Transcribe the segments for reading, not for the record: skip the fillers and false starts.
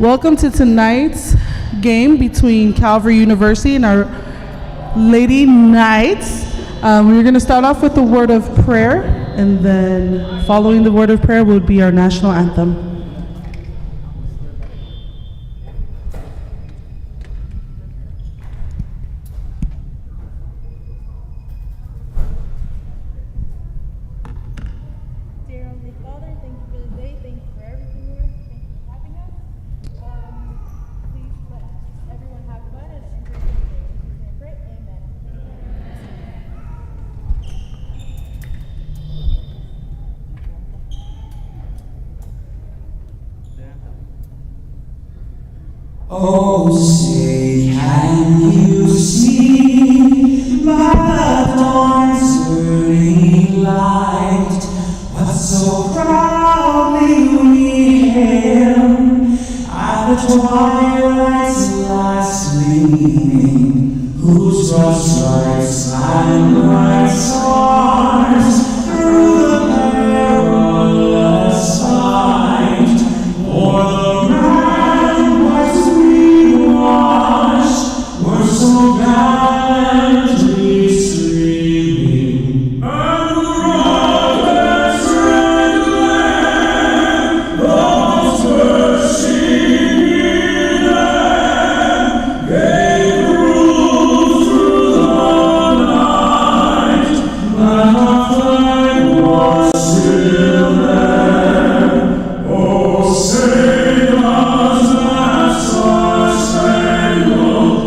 Welcome to tonight's game between Calvary University and our Lady Knights. We're going to start off with the word of prayer, and then following the word of prayer will be our national anthem. Oh, say, can you see by the dawn's early light what so proudly we hailed at the twilight's last gleaming, whose broad stripes and bright stars through the perilous fight o'er the we're so gallantly streaming, and the rocket's red glare, those bursting air, gave proof through the night that our flag was still there. Oh, say does that star-spangled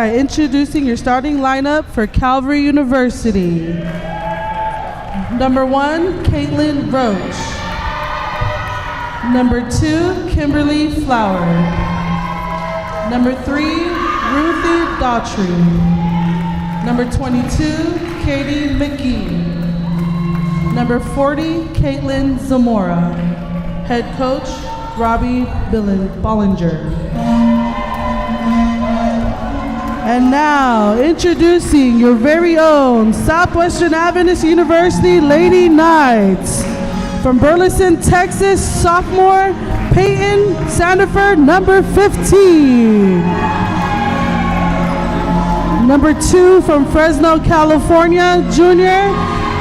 Introducing your starting lineup for Calvary University. Number 1, Caitlin Roach. Number 2, Kimberly Flower. Number 3, Ruthie Daughtry. Number 22, Katie McGee. Number 40, Caitlin Zamora. Head coach, Robbie Bollinger. And now, introducing your very own Southwestern Adventist University Lady Knights. From Burleson, Texas, sophomore, Peyton Sandiford, number 15. Number 2, from Fresno, California, junior,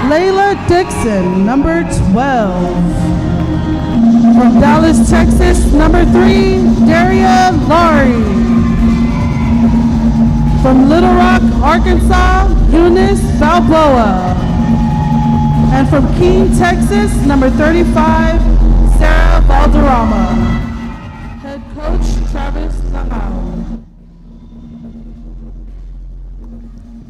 Layla Dixon, number 12. From Dallas, Texas, number 3, Daria Laurie. From Little Rock, Arkansas, Eunice Balboa. And from Keene, Texas, number 35, Sarah Valderrama. Head coach, Travis Nahau.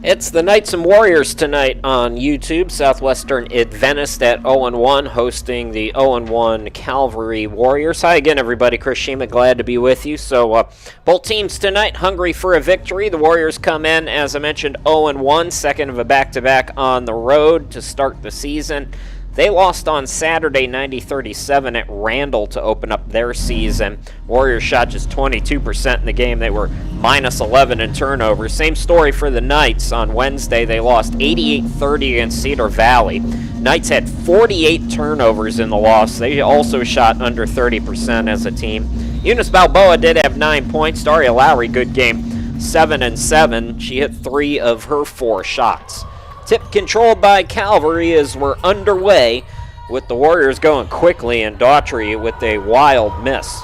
It's the Knights and Warriors tonight on YouTube. Southwestern Adventist at 0-1 hosting the 0-1 Calvary Warriors. Hi again, everybody. Chris Shima, glad to be with you. So both teams tonight hungry for a victory. The Warriors come in, as I mentioned, 0-1, second of a back-to-back on the road to start the season. They lost on Saturday 90-37 at Randall to open up their season. Warriors shot just 22% in the game. They were minus 11 in turnovers. Same story for the Knights. On Wednesday, they lost 88-30 against Cedar Valley. Knights had 48 turnovers in the loss. They also shot under 30% as a team. Eunice Balboa did have 9 points. Daria Lowry, good game, 7-7. She hit 3 of her 4 shots. Tip controlled by Calvary as we're underway with the Warriors going quickly and Daughtry with a wild miss.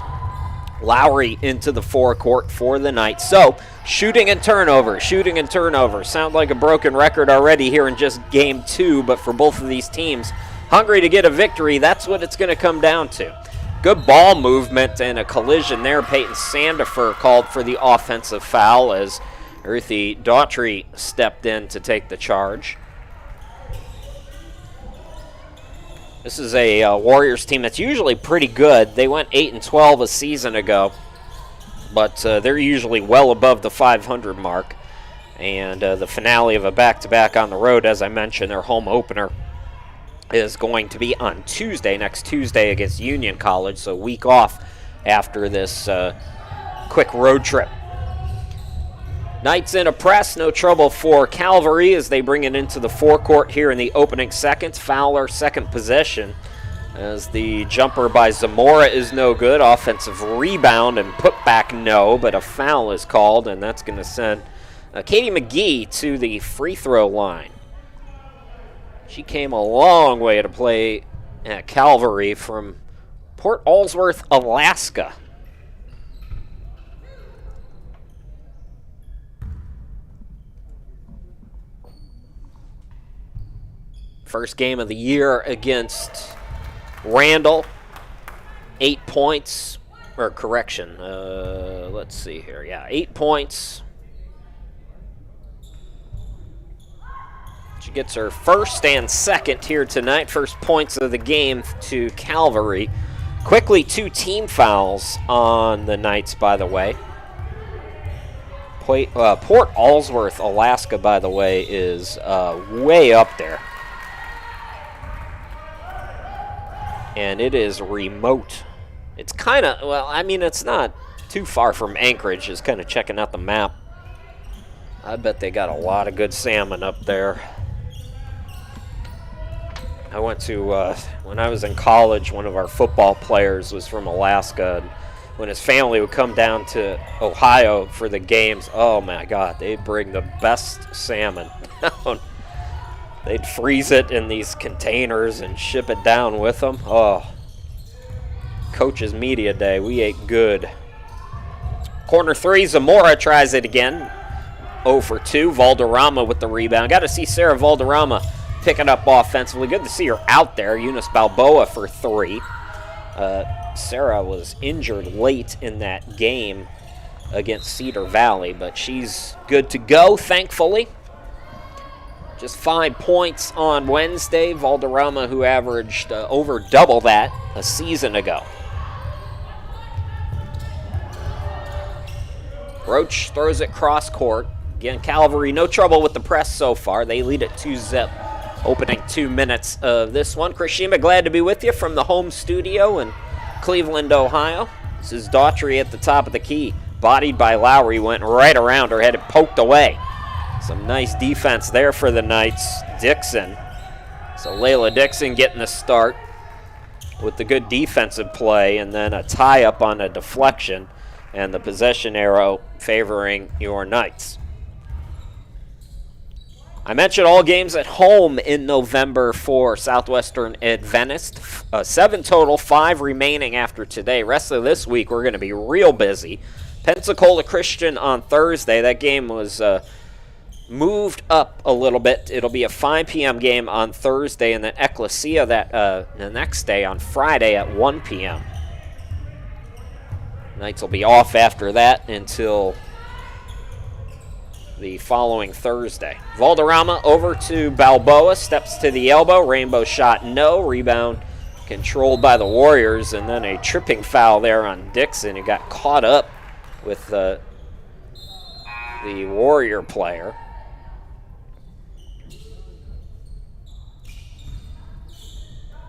Lowry into the forecourt for the Knights. So, shooting and turnover. Sound like a broken record already here in just game 2, but for both of these teams, hungry to get a victory, that's what it's going to come down to. Good ball movement and a collision there. Peyton Sandifer called for the offensive foul as Ruthie Daughtry stepped in to take the charge. This is a Warriors team that's usually pretty good. They went 8-12 a season ago, but they're usually well above the 500 mark. And the finale of a back-to-back on the road, as I mentioned, their home opener is going to be on Tuesday, next Tuesday against Union College, so a week off after this quick road trip. Knights in a press, no trouble for Calvary as they bring it into the forecourt here in the opening seconds. Fowler, second possession, as the jumper by Zamora is no good. Offensive rebound and put back no, but a foul is called, and that's going to send Katie McGee to the free throw line. She came a long way to play at Calvary from Port Allsworth, Alaska. First game of the year against Randall. 8 points, or correction, let's see here. Yeah, 8 points. She gets her first and second here tonight. First points of the game to Calvary. Quickly, 2 team fouls on the Knights, by the way. Port Allsworth, Alaska, by the way, is way up there. And it is remote. It's kind of, well, I mean, it's not too far from Anchorage, just kind of checking out the map. I bet they got a lot of good salmon up there. I went to, when I was in college, one of our football players was from Alaska. And when his family would come down to Ohio for the games, oh my God, they'd bring the best salmon down. They'd freeze it in these containers and ship it down with them. Oh, Coach's Media Day. We ate good. Corner 3, Zamora tries it again. 0 for 2. Valderrama with the rebound. Got to see Sarah Valderrama pick it up offensively. Good to see her out there. Eunice Balboa for 3. Sarah was injured late in that game against Cedar Valley, but she's good to go, thankfully. Just 5 points on Wednesday. Valderrama, who averaged over double that a season ago. Roach throws it cross court. Again, Calvary, no trouble with the press so far. They lead at 2-zip. Opening 2 minutes of this one. Chris Shima, glad to be with you from the home studio in Cleveland, Ohio. This is Daughtry at the top of the key. Bodied by Lowry, went right around her, had it poked away. Some nice defense there for the Knights. Dixon. So Layla Dixon getting the start with the good defensive play, and then a tie-up on a deflection, and the possession arrow favoring your Knights. I mentioned all games at home in November for Southwestern Adventist. 7 total, 5 remaining after today. Rest of this week, we're going to be real busy. Pensacola Christian on Thursday. That game was moved up a little bit. It'll be a 5 p.m. game on Thursday, and then Ecclesia the next day on Friday at 1 p.m. Knights will be off after that until the following Thursday. Valderrama over to Balboa, steps to the elbow, rainbow shot no, rebound controlled by the Warriors, and then a tripping foul there on Dixon, who got caught up with the Warrior player.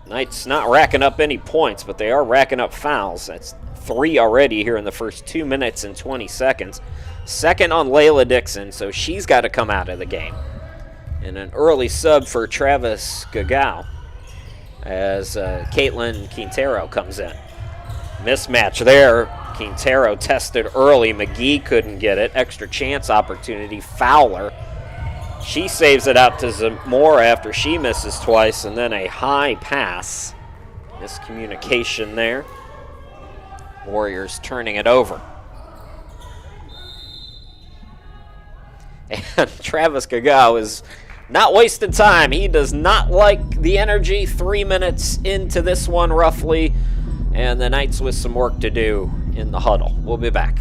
Knights not racking up any points, but they are racking up fouls. That's 3 already here in the first 2 minutes and 20 seconds. Second on Layla Dixon, so she's got to come out of the game. And an early sub for Travis Gagau as Caitlin Quintero comes in. Mismatch there. Quintero tested early. McGee couldn't get it. Extra chance opportunity. Fowler. She saves it out to Zamora after she misses twice, and then a high pass. Miscommunication there. Warriors turning it over. And Travis Gagau is not wasting time. He does not like the energy. 3 minutes into this one, roughly, and the Knights with some work to do in the huddle. We'll be back.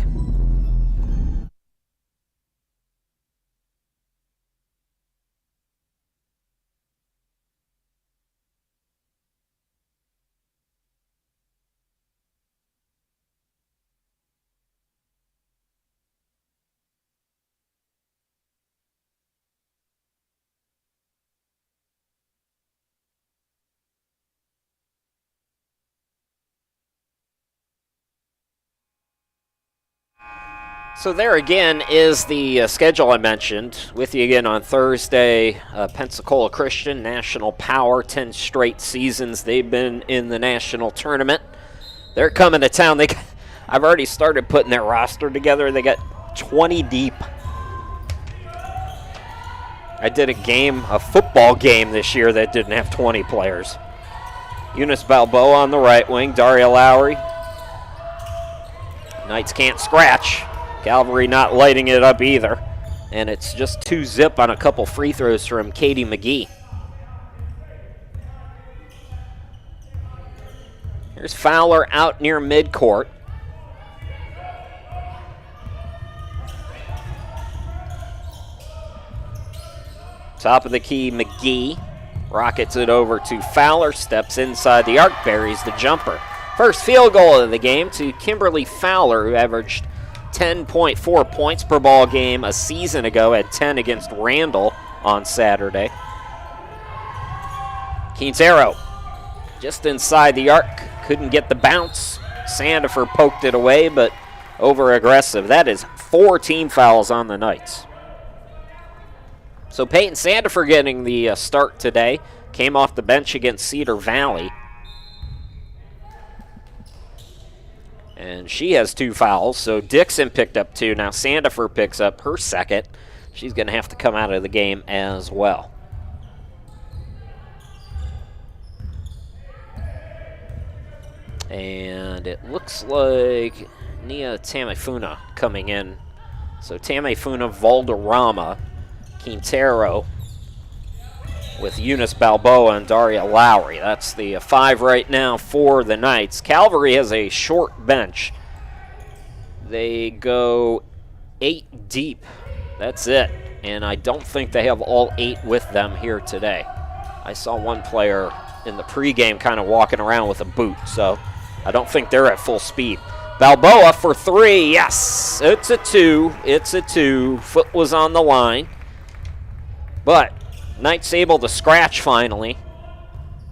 So there again is the schedule I mentioned. With you again on Thursday, Pensacola Christian, National Power, 10 straight seasons they've been in the national tournament. They're coming to town. I've already started putting their roster together. They got 20 deep. I did a football game this year that didn't have 20 players. Eunice Balboa on the right wing, Daria Lowry. Knights can't scratch. Calvary not lighting it up either. And it's just 2-zip on a couple free throws from Katie McGee. Here's Fowler out near midcourt. Top of the key, McGee rockets it over to Fowler, steps inside the arc, buries the jumper. First field goal of the game to Kimberly Fowler, who averaged 10.4 points per ball game a season ago, had 10 against Randall on Saturday. Quintero just inside the arc, couldn't get the bounce. Sandifer poked it away, but over-aggressive. That is 4 team fouls on the Knights. So Peyton Sandifer getting the start today. Came off the bench against Cedar Valley. And she has 2 fouls, so Dixon picked up 2. Now Sandifer picks up her second. She's going to have to come out of the game as well. And it looks like Nia Tamifuna coming in. So Tamifuna, Valderrama, Quintero with Eunice Balboa and Daria Lowry. That's the 5 right now for the Knights. Calvary has a short bench. They go 8 deep. That's it. And I don't think they have all 8 with them here today. I saw one player in the pregame kind of walking around with a boot, so I don't think they're at full speed. Balboa for 3. Yes, it's a 2. It's a 2. Foot was on the line. But Knights able to scratch finally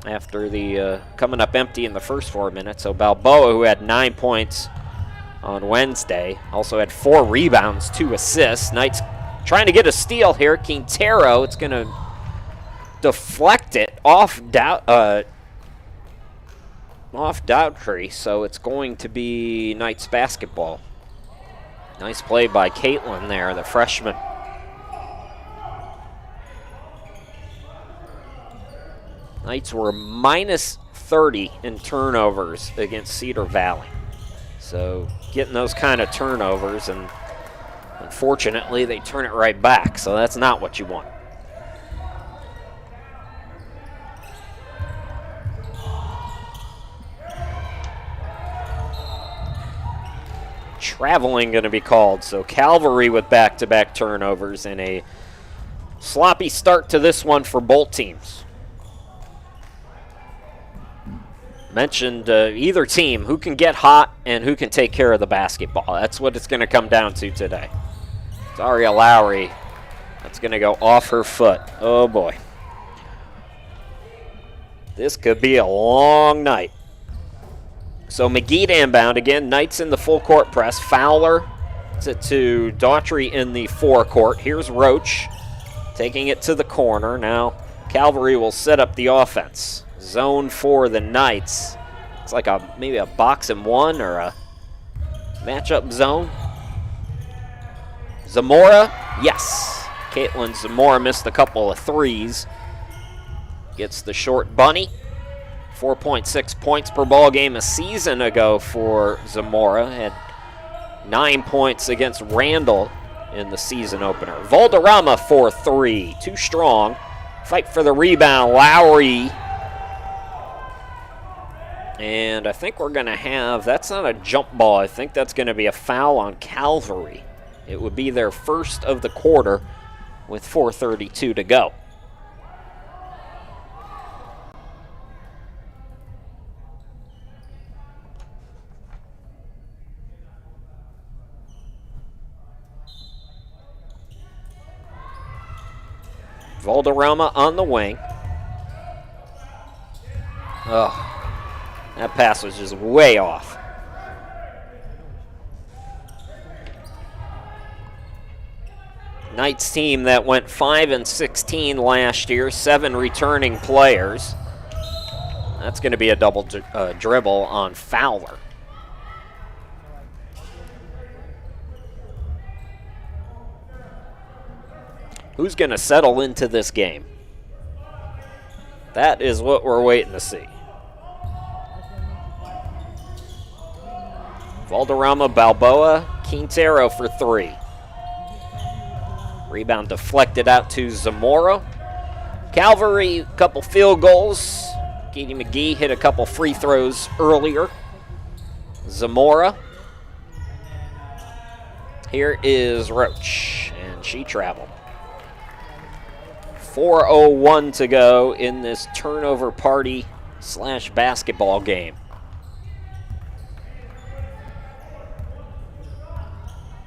after the coming up empty in the first 4 minutes. So Balboa, who had 9 points on Wednesday, also had 4 rebounds, 2 assists. Knights trying to get a steal here. Quintero, it's going to deflect it off Dowdtree, so it's going to be Knights basketball. Nice play by Caitlin there, the freshman. Knights were minus 30 in turnovers against Cedar Valley. So getting those kind of turnovers, and unfortunately they turn it right back, so that's not what you want. Traveling going to be called, so Calvary with back-to-back turnovers and a sloppy start to this one for both teams. Mentioned either team, who can get hot and who can take care of the basketball. That's what it's going to come down to today. Daria Lowry, that's going to go off her foot. Oh boy. This could be a long night. So McGee to inbound again. Knights in the full court press. Fowler to Daughtry in the forecourt. Here's Roach taking it to the corner. Now Calvary will set up the offense. Zone for the Knights. It's like maybe a box and one or a matchup zone. Zamora, yes. Caitlin Zamora missed a couple of threes. Gets the short bunny. 4.6 points per ball game a season ago for Zamora. Had 9 points against Randall in the season opener. Valderrama for 3. Too strong. Fight for the rebound. Lowry. And I think we're going to have, that's not a jump ball. I think that's going to be a foul on Calvary. It would be their first of the quarter with 4:32 to go. Valderrama on the wing. Oh, that pass was just way off. Knights team that went 5-16 last year, 7 returning players. That's going to be a double dribble on Fowler. Who's going to settle into this game? That is what we're waiting to see. Valderrama, Balboa, Quintero for 3. Rebound deflected out to Zamora. Calvary, a couple field goals. Katie McGee hit a couple free throws earlier. Zamora. Here is Roach, and she traveled. 4:01 to go in this turnover party / basketball game.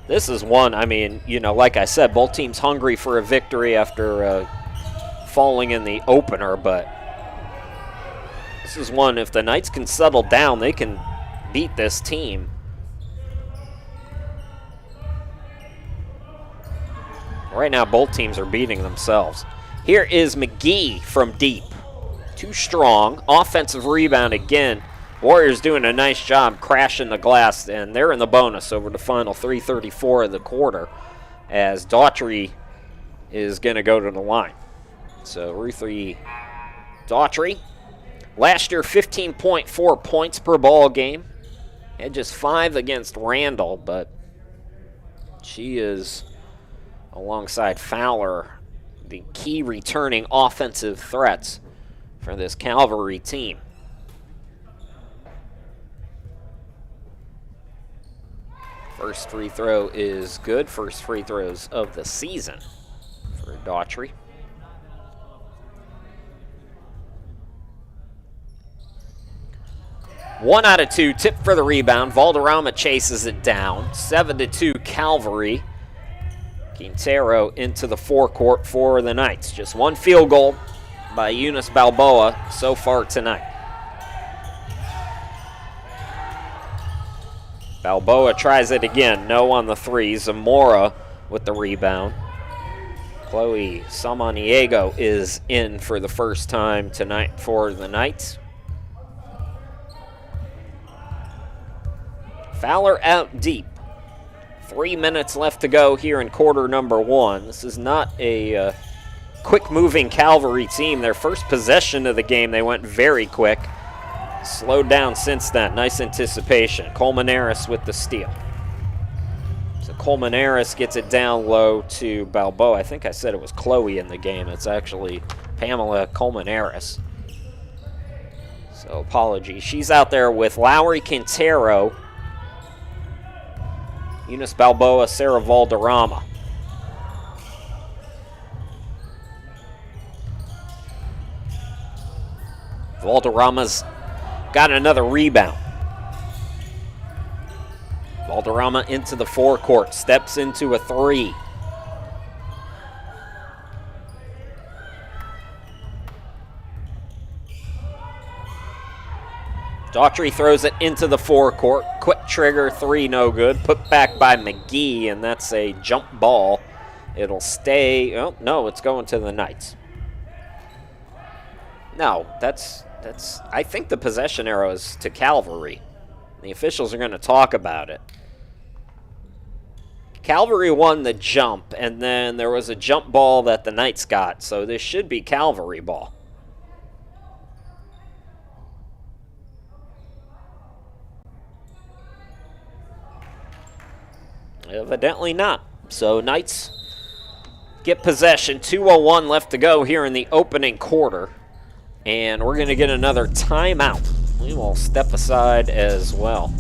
This is one, I mean, like I said, both teams hungry for a victory after falling in the opener, but this is one, if the Knights can settle down, they can beat this team. Right now, both teams are beating themselves. Here is McGee from deep. Too strong. Offensive rebound again. Warriors doing a nice job crashing the glass, and they're in the bonus over the final 3:34 of the quarter as Daughtry is going to go to the line. So Ruthie Daughtry, last year 15.4 points per ball game. Had just 5 against Randall, but she is, alongside Fowler, the key returning offensive threats for this Calvary team. First free throw is good. First free throws of the season for Daughtry. One out of 2, tip for the rebound. Valderrama chases it down. 7-2 Calvary. Quintero into the forecourt for the Knights. Just one field goal by Eunice Balboa so far tonight. Balboa tries it again. No on the 3. Zamora with the rebound. Chloe Samaniego is in for the first time tonight for the Knights. Fowler out deep. 3 minutes left to go here in quarter number 1. This is not a quick-moving Calvary team. Their first possession of the game, they went very quick. Slowed down since then. Nice anticipation. Colmenares with the steal. So Colmenares gets it down low to Balboa. I think I said it was Chloe in the game. It's actually Pamela Colmenares. So apologies. She's out there with Lowry Quintero, Eunice Balboa, Sarah Valderrama. Valderrama's got another rebound. Valderrama into the forecourt, steps into a 3. Daughtry throws it into the forecourt. Quick trigger 3, no good. Put back by McGee, and that's a jump ball. It'll stay. Oh, no, it's going to the Knights. No, that's. I think the possession arrow is to Calvary. The officials are going to talk about it. Calvary won the jump, and then there was a jump ball that the Knights got, so this should be Calvary ball. Evidently not. So Knights get possession. 2:01 left to go here in the opening quarter. And we're going to get another timeout. We will step aside as well.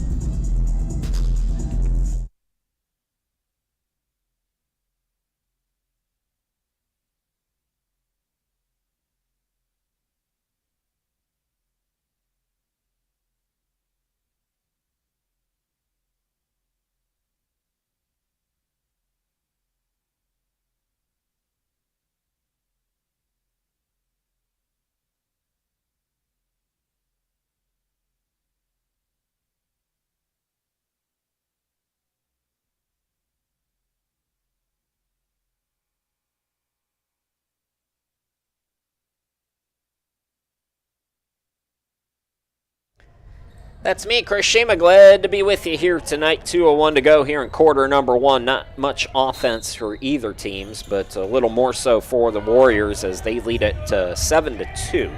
That's me, Chris Shima. Glad to be with you here tonight. 2:01 to go here in quarter number one. Not much offense for either teams, but a little more so for the Warriors as they lead it 7-2.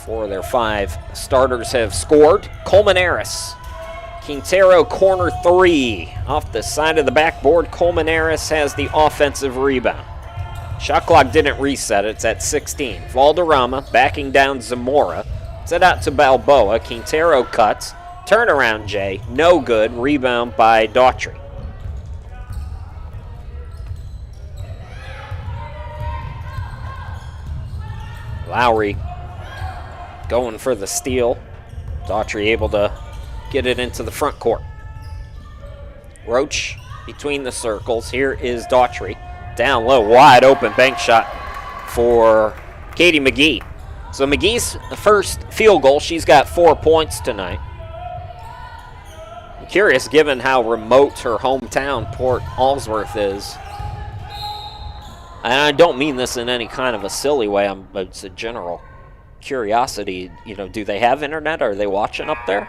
Four of their five starters have scored. Colmenares, Quintero corner three. Off the side of the backboard, Colmenares has the offensive rebound. Shot clock didn't reset. It's at 16. Valderrama backing down Zamora. Set out to Balboa. Quintero cuts. Turnaround J. No good. Rebound by Daughtry. Lowry going for the steal. Daughtry able to get it into the front court. Roach between the circles. Here is Daughtry. Down low. Wide open bank shot for Katie McGee. So McGee's first field goal. She's got 4 points tonight. I'm curious, given how remote her hometown, Port Allsworth, is. And I don't mean this in any kind of a silly way. It's a general curiosity. You know, do they have internet? Are they watching up there?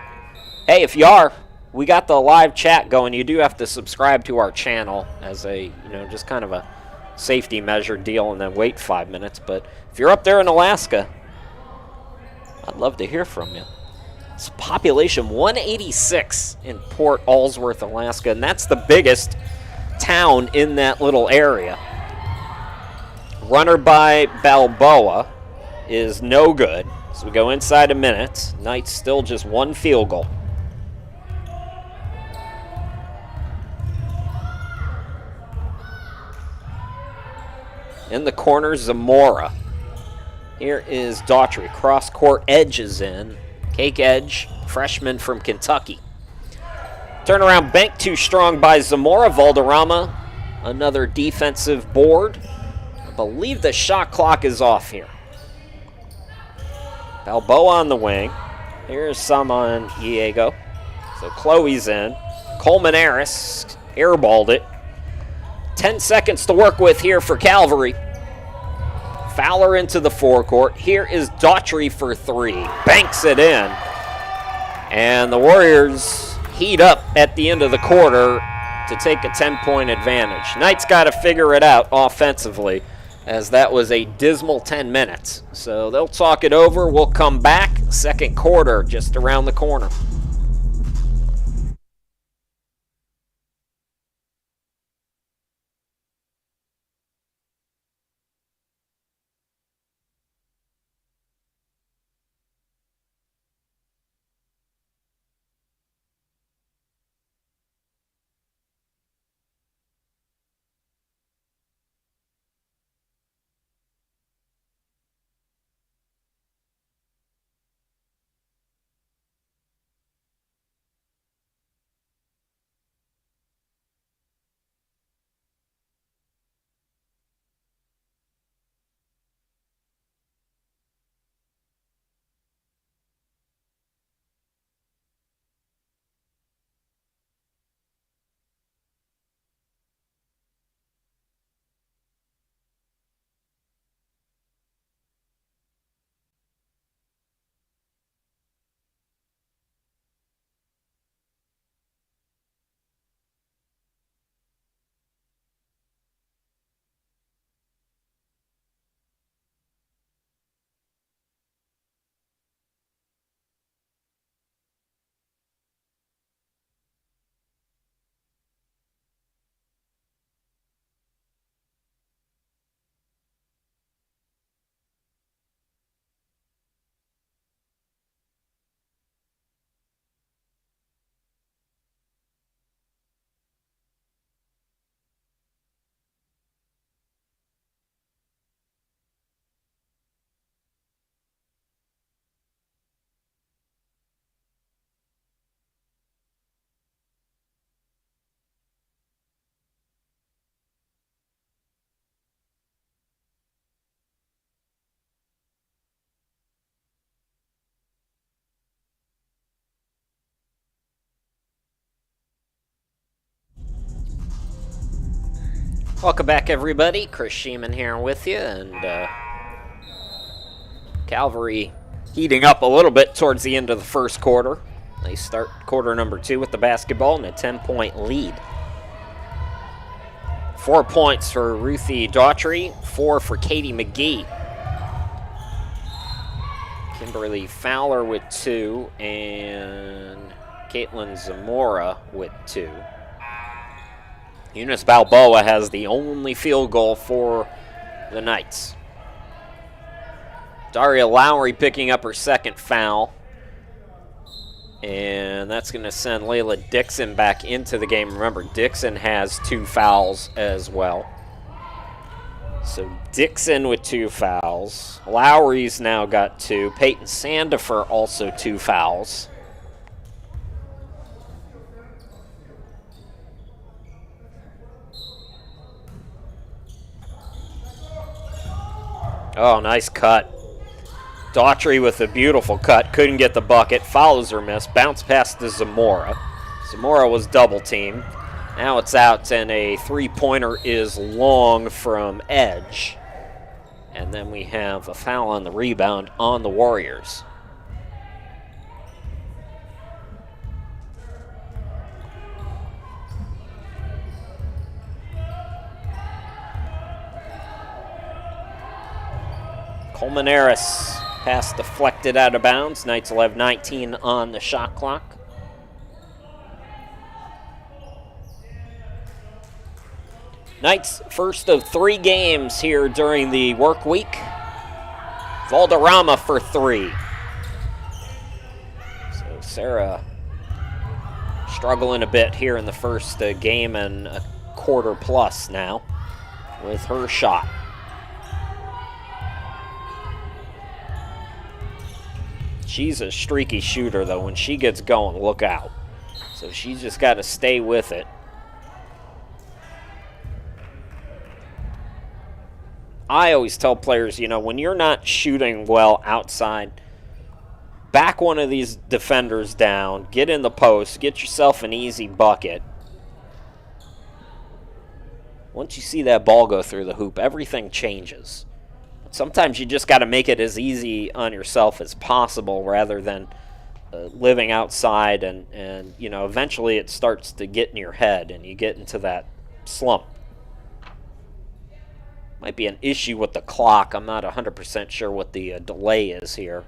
Hey, if you are, we got the live chat going. You do have to subscribe to our channel as a, just kind of a safety measure deal and then wait 5 minutes. But if you're up there in Alaska, I'd love to hear from you. It's population 186 in Port Allsworth, Alaska, and that's the biggest town in that little area. Runner by Balboa is no good. So we go inside a minute. Knights still just one field goal. In the corner, Zamora. Here is Daughtry. Cross-court edge is in. Cake edge, freshman from Kentucky. Turnaround bank too strong by Zamora. Valderrama, another defensive board. I believe the shot clock is off here. Balboa on the wing. Here's some on Diego. So Chloe's in. Colmenares airballed it. 10 seconds to work with here for Calvary. Fowler into the forecourt. Here is Daughtry for three. Banks it in. And the Warriors heat up at the end of the quarter to take a 10-point advantage. Knights got to figure it out offensively, as that was a dismal 10 minutes. So they'll talk it over. We'll come back. Second quarter just around the corner. Welcome back, everybody. Chris Sheeman here with you, and Calvary heating up a little bit towards the end of the first quarter. They start quarter number 2 with the basketball and a 10-point lead. 4 points for Ruthie Daughtry, 4 for Katie McGee. Kimberly Fowler with 2 and Caitlin Zamora with 2. Eunice Balboa has the only field goal for the Knights. Daria Lowry picking up her second foul. And that's going to send Layla Dixon back into the game. Remember, Dixon has 2 fouls as well. So Dixon with 2 fouls. Lowry's now got 2. Peyton Sandifer also 2 fouls. Oh, nice cut. Daughtry with a beautiful cut. Couldn't get the bucket. Follows her miss. Bounce pass to Zamora. Zamora was double teamed. Now it's out, and a three-pointer is long from edge. And then we have a foul on the rebound on the Warriors. Colmenares, pass deflected out of bounds. Knights will have 19 on the shot clock. Knights first of 3 games here during the work week. Valderrama for 3. So Sarah struggling a bit here in the first game and a quarter plus now with her shot. She's a streaky shooter, though. When she gets going, look out. So she's just got to stay with it. I always tell players, you know, when you're not shooting well outside, back one of these defenders down, get in the post, get yourself an easy bucket. Once you see that ball go through the hoop, everything changes. Sometimes you just got to make it as easy on yourself as possible rather than living outside and, you know, eventually it starts to get in your head and you get into that slump. Might be an issue with the clock. I'm not 100% sure what the delay is here.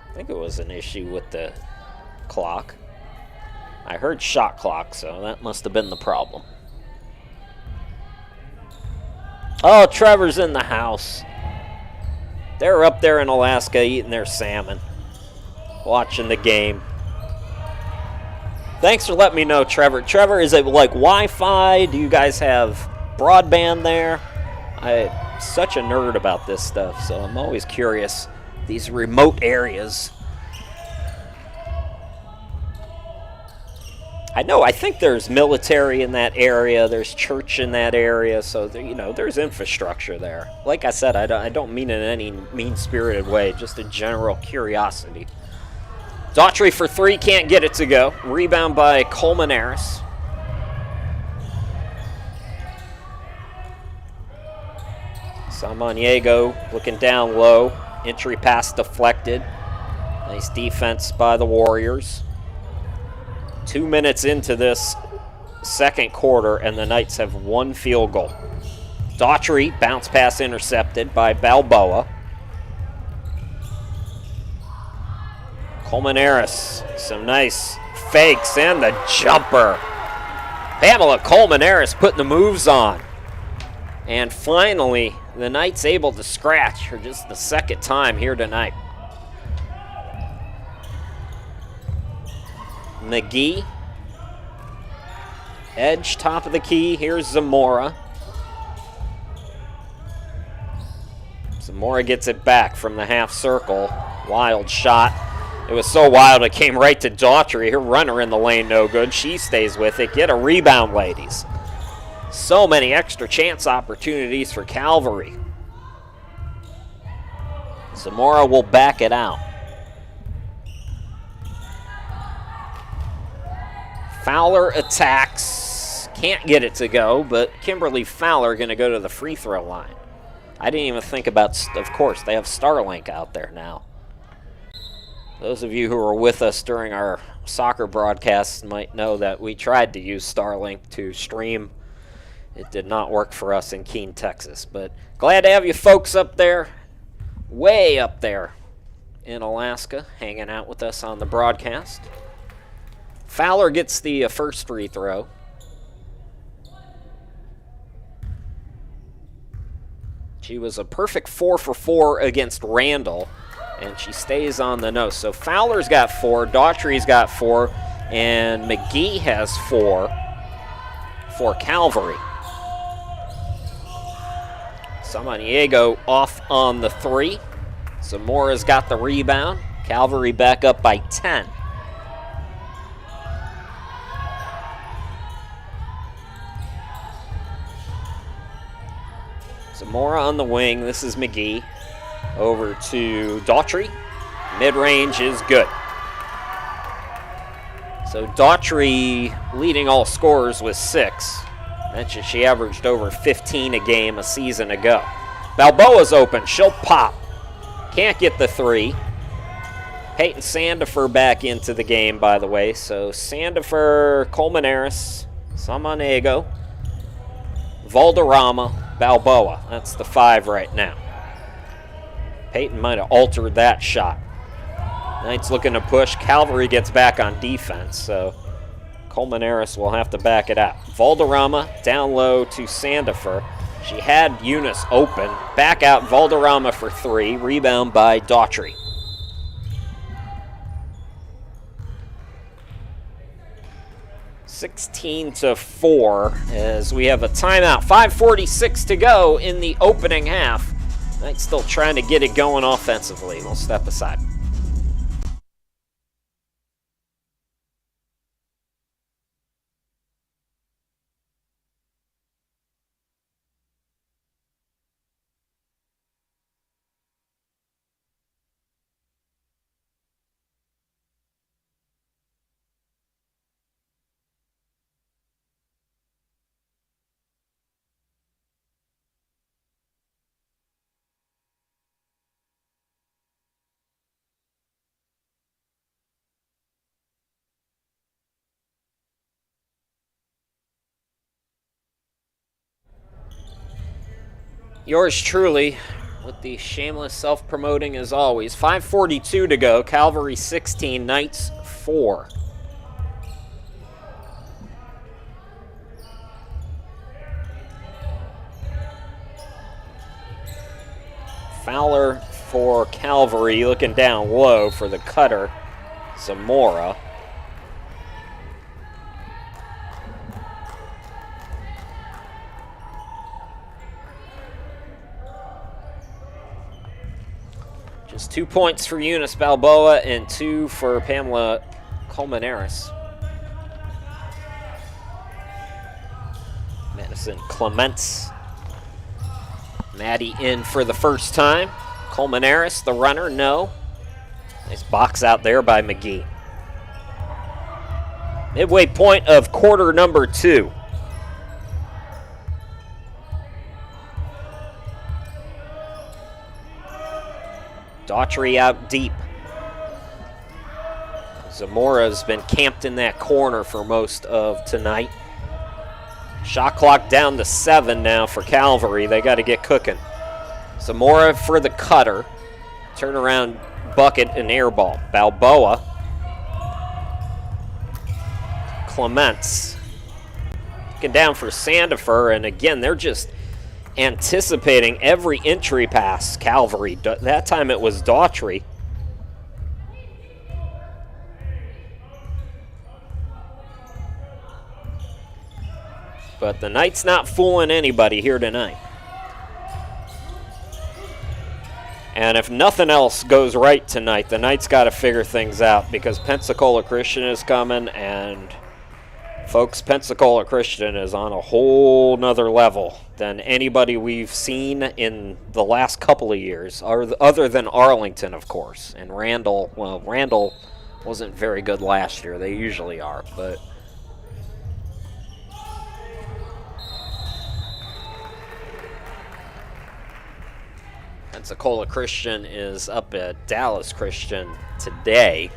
I think it was an issue with the clock. I heard shot clock, so that must have been the problem. Oh, Trevor's in the house. They're up there in Alaska eating their salmon, watching the game. Thanks for letting me know, Trevor. Trevor, is it like Wi-Fi? Do you guys have broadband there? I'm such a nerd about this stuff, so I'm always curious. These remote areas. I think there's military in that area, there's church in that area, so there, you know, there's infrastructure there. Like I said, I don't mean it in any mean-spirited way, just a general curiosity. Daughtry for 3, can't get it to go. Rebound by Colmenares. Samaniego looking down low. Entry pass deflected. Nice defense by the Warriors. 2 minutes into this second quarter, and the Knights have 1 field goal. Daughtry, bounce pass intercepted by Balboa. Colmenares, some nice fakes, and the jumper. Pamela Colmenares putting the moves on. And finally, the Knights able to scratch for just the second time here tonight. McGee. Edge, top of the key. Here's Zamora. Zamora gets it back from the half circle. Wild shot. It was so wild it came right to Daughtry. Her runner in the lane, no good. She stays with it. Get a rebound, ladies. So many extra chance opportunities for Calvary. Zamora will back it out. Fowler attacks. Can't get it to go, but Kimberly Fowler going to go to the free throw line. I didn't even think about, of course, they have Starlink out there now. Those of you who were with us during our soccer broadcasts might know that we tried to use Starlink to stream. It did not work for us in Keene, Texas. But glad to have you folks up there, way up there in Alaska, hanging out with us on the broadcast. Fowler gets the first free throw. She was a perfect 4 for 4 against Randall, and she stays on the nose. So Fowler's got 4, Daughtry's got 4, and McGee has 4 for Calvary. Samaniego off on the 3. Zamora's got the rebound. Calvary back up by 10. Zamora on the wing. This is McGee. Over to Daughtry. Mid-range is good. So Daughtry leading all scorers with 6. Mentioned she averaged over 15 a game a season ago. Balboa's open. She'll pop. Can't get the 3. Peyton Sandifer back into the game, by the way. So Sandifer, Colmenares, Samaniego, Valderrama, Balboa. That's the 5 right now. Peyton might have altered that shot. Knights looking to push. Calvary gets back on defense, so Colmenares will have to back it out. Valderrama down low to Sandifer. She had Eunice open. Back out Valderrama for 3. Rebound by Daughtry. (16-4) as we have a timeout. 5:46 to go in the opening half. Knights still trying to get it going offensively. We'll step aside. Yours truly, with the shameless self-promoting as always. 5:42 to go. Calvary 16, Knights 4. Fowler for Calvary, looking down low for the cutter, Zamora. Just 2 points for Eunice Balboa and 2 for Pamela Colmenares. Madison Clements. Maddie in for the first time. Colmenares, the runner, no. Nice box out there by McGee. Midway point of quarter number 2. Daughtry out deep. Zamora's been camped in that corner for most of tonight. Shot clock down to 7 now for Calvary. They got to get cooking. Zamora for the cutter. Turnaround bucket and air ball. Balboa. Clements. Looking down for Sandifer, and again, they're just anticipating every entry pass, Calvary. That time it was Daughtry. But the Knights not fooling anybody here tonight. And if nothing else goes right tonight, the Knights got to figure things out because Pensacola Christian is coming and Folks, Pensacola Christian is on a whole nother level than anybody we've seen in the last couple of years, other than Arlington, of course. And Randall, well, Randall wasn't very good last year. They usually are, but Pensacola Christian is up at Dallas Christian today.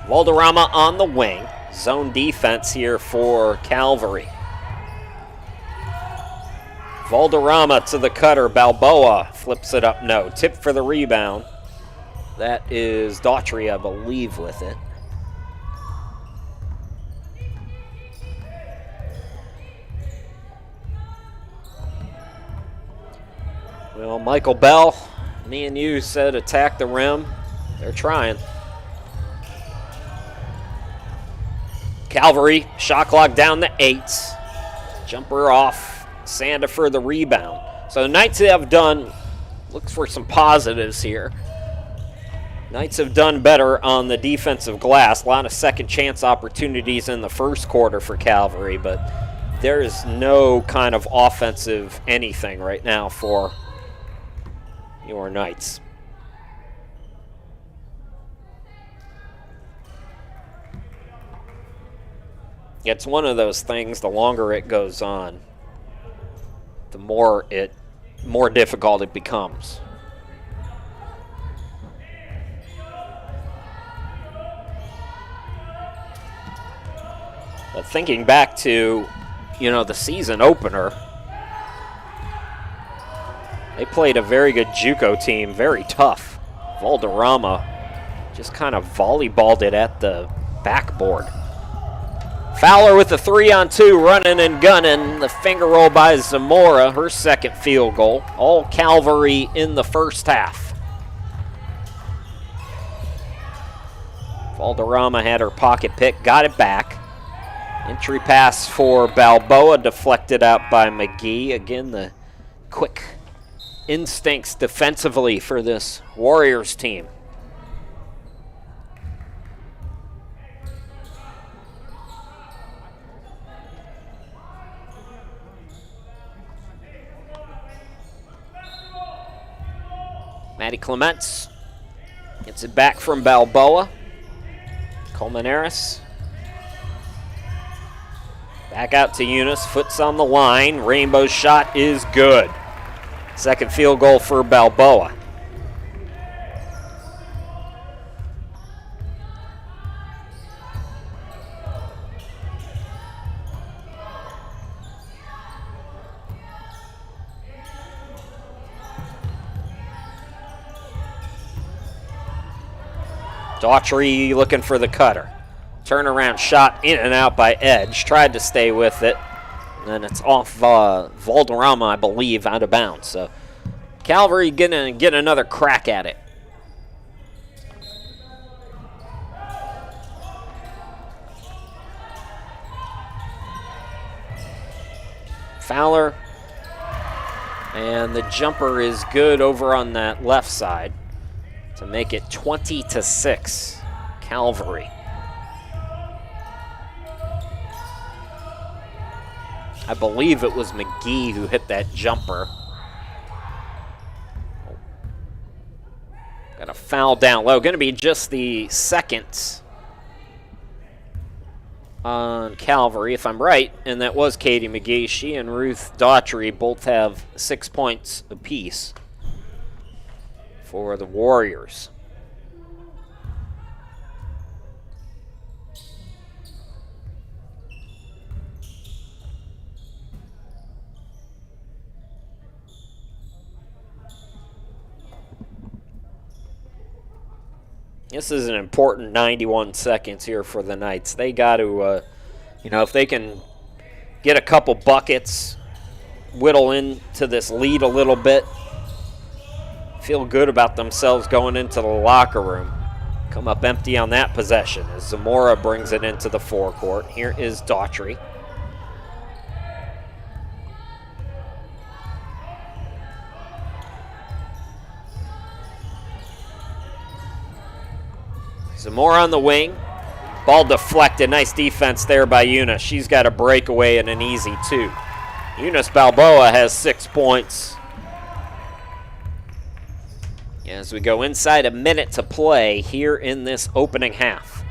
Valderrama on the wing. Zone defense here for Calvary. Valderrama to the cutter. Balboa flips it up. No. Tip for the rebound. That is Daughtry, I believe, with it. Well, Michael Bell, me and you said attack the rim. They're trying. Calvary, shot clock down to 8. Jumper off. Sanda for the rebound. So the Knights have done, looks for some positives here. Knights have done better on the defensive glass. A lot of second chance opportunities in the first quarter for Calvary, but there is no kind of offensive anything right now for your Knights. It's one of those things, the longer it goes on, the more difficult it becomes. But thinking back to, the season opener, they played a very good JUCO team, very tough. Valderrama just kind of volleyballed it at the backboard. Fowler with the 3-on-2, running and gunning. The finger roll by Zamora, her second field goal. All Calvary in the first half. Valderrama had her pocket pick, got it back. Entry pass for Balboa, deflected out by McGee. Again, the quick instincts defensively for this Warriors team. Maddie Clements gets it back from Balboa. Colmenares. Back out to Eunice. Foot's on the line. Rainbow's shot is good. Second field goal for Balboa. Daughtry looking for the cutter. Turnaround shot in and out by Edge. Tried to stay with it. And then it's off Valderrama, I believe, out of bounds. So Calvary gonna get another crack at it. Fowler. And the jumper is good over on that left side to make it 20-6, Calvary. I believe it was McGee who hit that jumper. Got a foul down low. Going to be just the second on Calvary, if I'm right, and that was Katie McGee. She and Ruth Daughtry both have 6 points apiece for the Warriors. This is an important 91 seconds here for the Knights. They got to, if they can get a couple buckets, whittle into this lead a little bit, feel good about themselves going into the locker room. Come up empty on that possession as Zamora brings it into the forecourt. Here is Daughtry. Zamora on the wing. Ball deflected. Nice defense there by Eunice. She's got a breakaway and an easy 2. Eunice Balboa has 6 points. As we go inside a minute to play here in this opening half.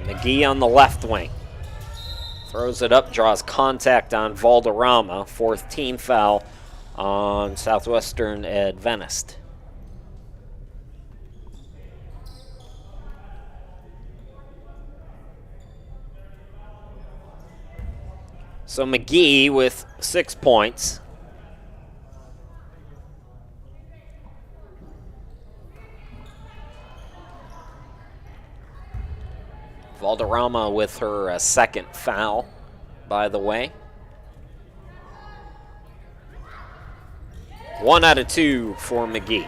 McGee on the left wing. Throws it up, draws contact on Valderrama. 4th team foul on Southwestern Adventist. So McGee with 6 points. Valderrama with her 2nd foul, by the way. 1 out of 2 for McGee.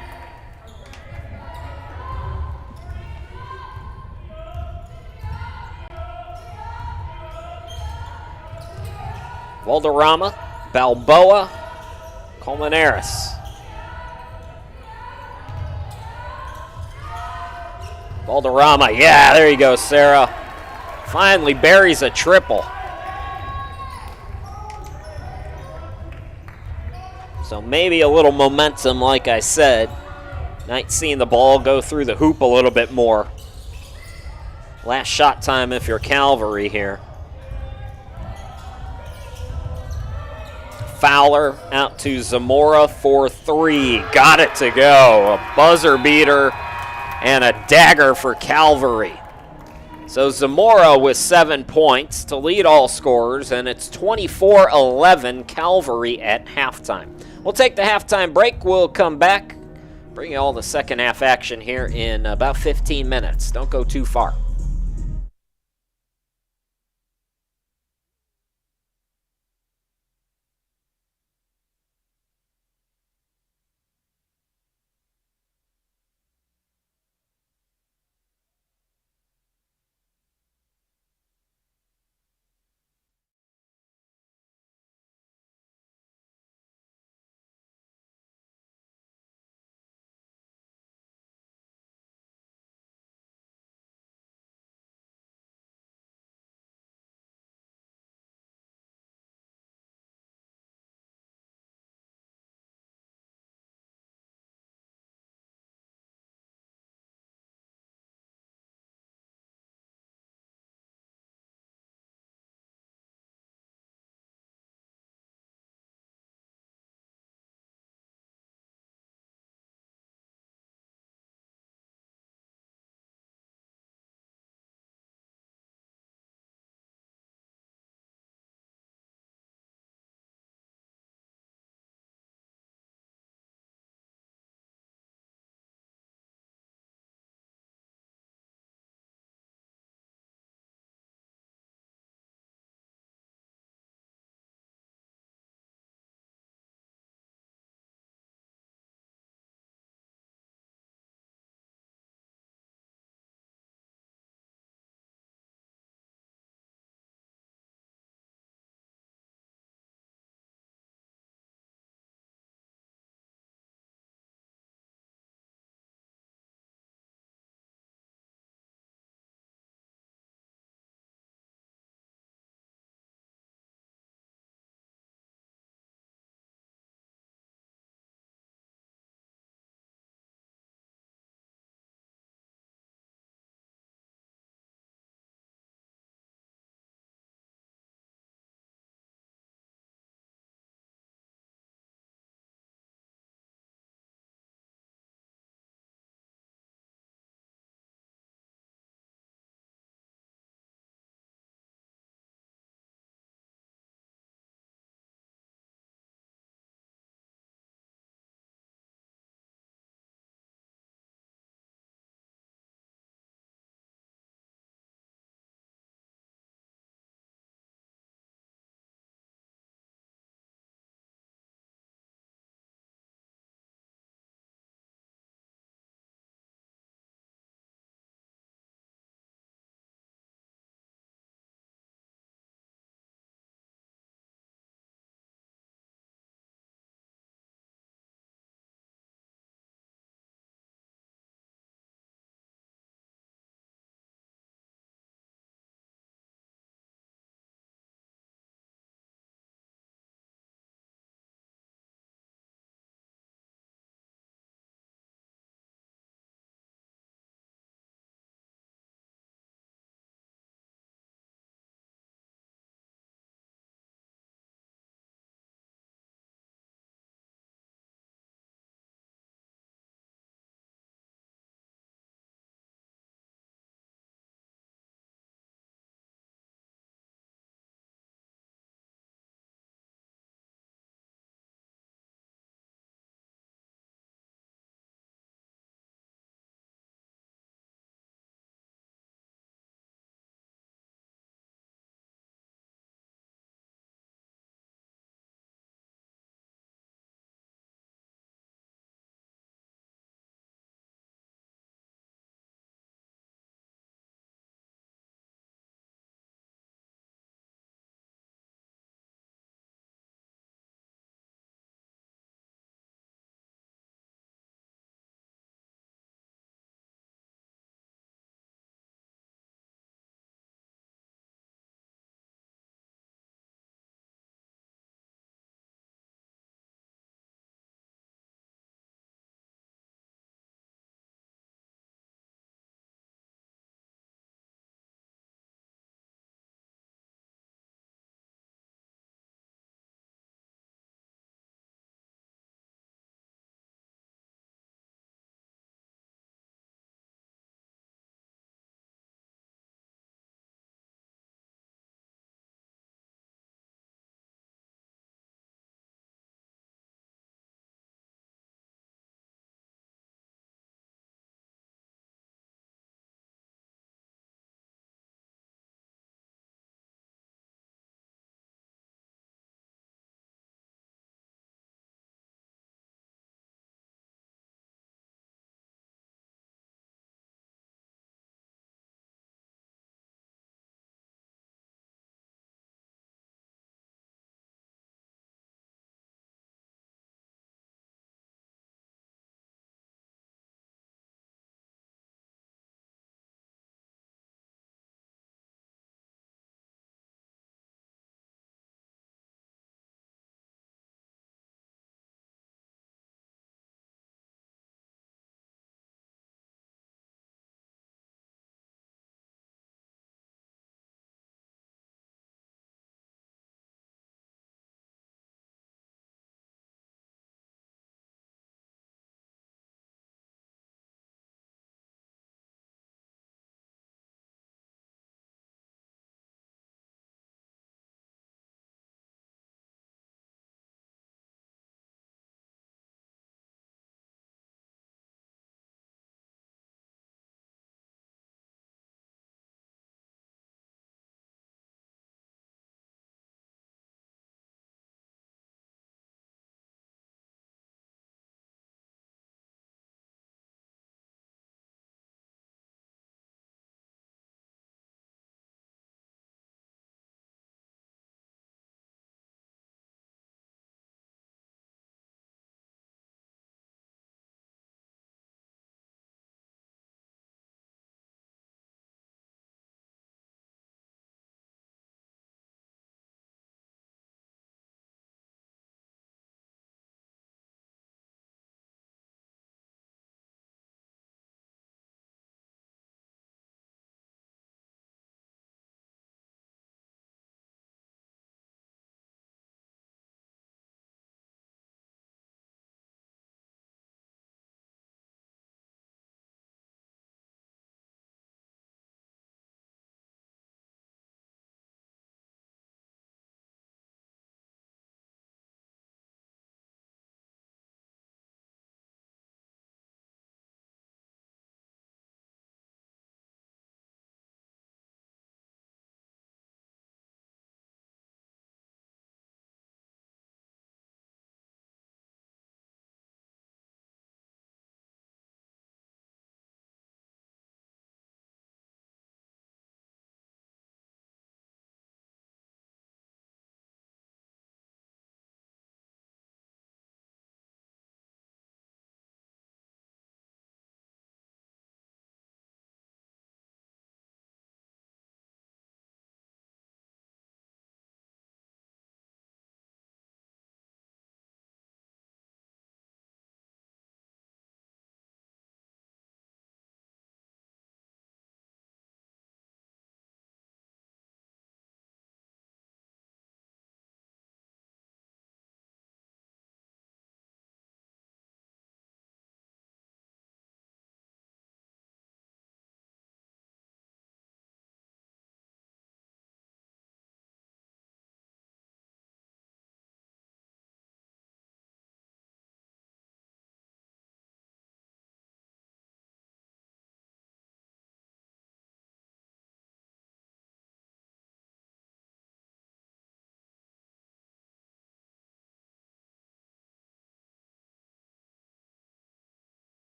Valderrama, Balboa, Colmenares. Valderrama, yeah, there you go, Sarah. Finally buries a triple. So maybe a little momentum, like I said. Nice seeing the ball go through the hoop a little bit more. Last shot time if you're Calvary here. Fowler out to Zamora for 3. Got it to go. A buzzer beater and a dagger for Calvary. So Zamora with 7 points to lead all scorers, and it's 24-11 Calvary at halftime. We'll take the halftime break. We'll come back, bring you all the second half action here in about 15 minutes. Don't go too far.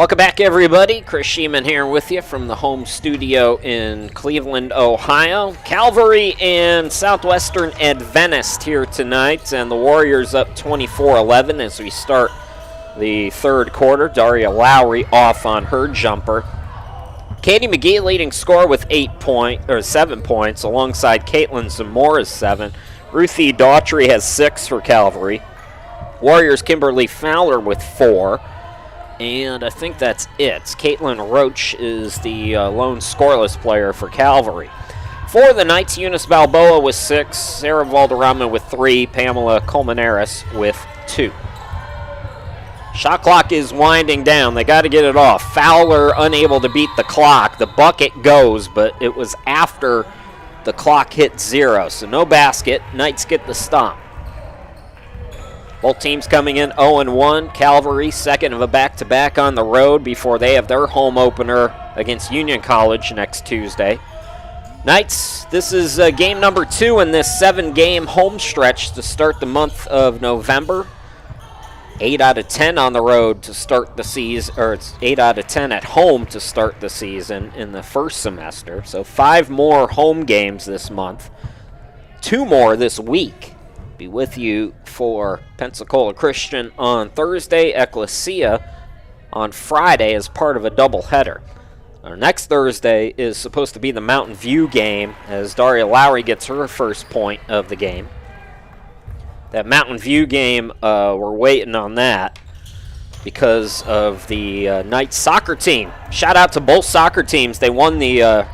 Welcome back, everybody. Chris Sheeman here with you from the home studio in Cleveland, Ohio. Calvary and Southwestern Adventist here tonight, and the Warriors up 24-11 as we start the third quarter. Daria Lowry off on her jumper. Katie McGee leading scorer with 7 points, alongside Caitlin Zamora's 7. Ruthie Daughtry has 6 for Calvary. Warriors Kimberly Fowler with 4. And I think that's it. Caitlin Roach is the lone scoreless player for Calvary. For the Knights, Eunice Balboa with 6, Sarah Valderrama with 3, Pamela Colmenares with 2. Shot clock is winding down. They got to get it off. Fowler unable to beat the clock. The bucket goes, but it was after the clock hit 0, so no basket. Knights get the stop. Both teams coming in 0-1. Calvary, second of a back-to-back on the road before they have their home opener against Union College next Tuesday. Knights, this is game number 2 in this 7-game home stretch to start the month of November. 8 out of 10 on the road to start the season, or it's 8 out of 10 at home to start the season in the first semester. So 5 more home games this month. 2 more this week. Be with you for Pensacola Christian on Thursday, Ecclesia on Friday as part of a doubleheader. Our next Thursday is supposed to be the Mountain View game as Daria Lowry gets her first point of the game. That Mountain View game, we're waiting on that because of the Knights soccer team. Shout out to both soccer teams. They won the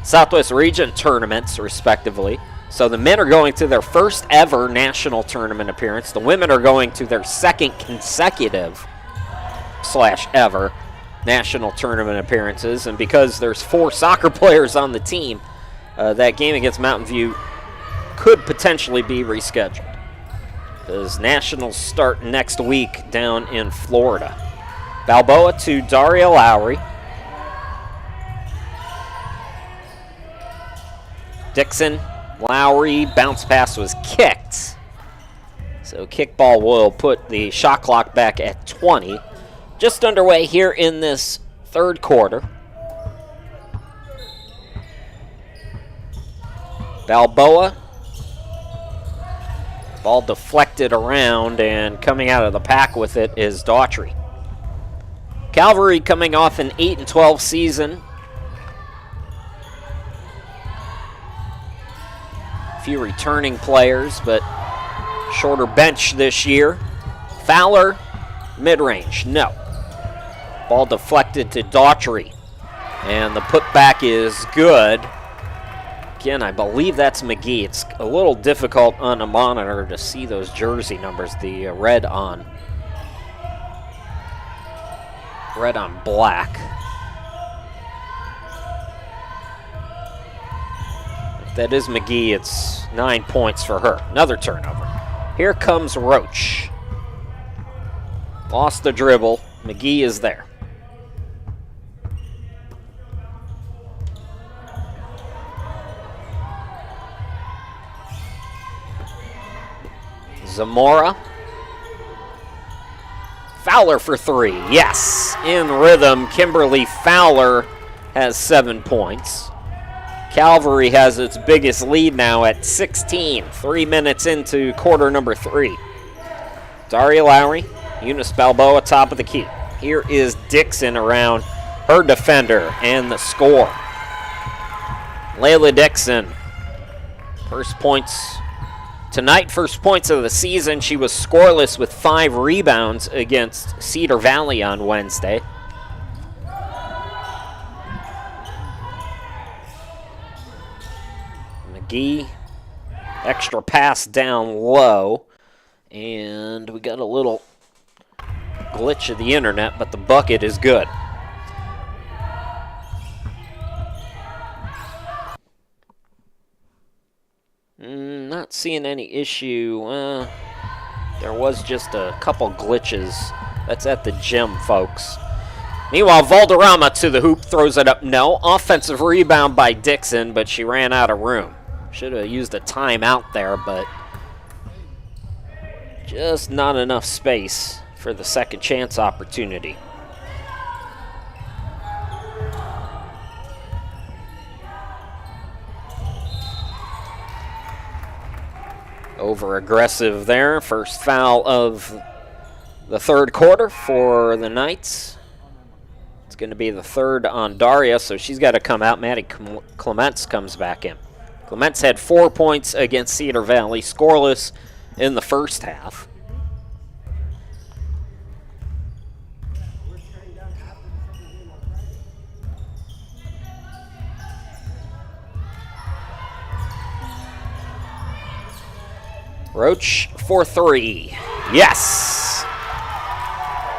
Southwest Region tournaments, respectively. So the men are going to their first ever national tournament appearance. The women are going to their second consecutive /ever national tournament appearances. And because there's 4 soccer players on the team, that game against Mountain View could potentially be rescheduled. Because nationals start next week down in Florida. Balboa to Daria Lowry. Dixon, Lowry, bounce pass was kicked. So kickball will put the shot clock back at 20. Just underway here in this third quarter. Balboa. Ball deflected around, and coming out of the pack with it is Daughtry. Calvary coming off an 8-12 season. Few returning players, but shorter bench this year. Fowler, mid-range, no. Ball deflected to Daughtry, and the putback is good. Again, I believe that's McGee. It's a little difficult on a monitor to see those jersey numbers, the red on black. If that is McGee, it's 9 points for her. Another turnover. Here comes Roach. Lost the dribble. McGee is there. Zamora. Fowler for 3. Yes, in rhythm. Kimberly Fowler has 7 points. Calvary has its biggest lead now at 16. 3 minutes into quarter number 3. Daria Lowry, Eunice Balboa, top of the key. Here is Dixon around her defender and the score. Layla Dixon, first points tonight, first points of the season. She was scoreless with 5 rebounds against Cedar Valley on Wednesday. McGee, extra pass down low. And we got a little glitch of the internet, but the bucket is good. Not seeing any issue. There was just a couple glitches. That's at the gym, folks. Meanwhile, Valderrama to the hoop, throws it up. No. Offensive rebound by Dixon, but she ran out of room. Should have used a timeout there, but just not enough space for the second chance opportunity. Over-aggressive there. First foul of the third quarter for the Knights. It's going to be the third on Daria, so she's got to come out. Maddie Clements comes back in. Clements had 4 points against Cedar Valley, scoreless in the first half. Roach for three. Yes!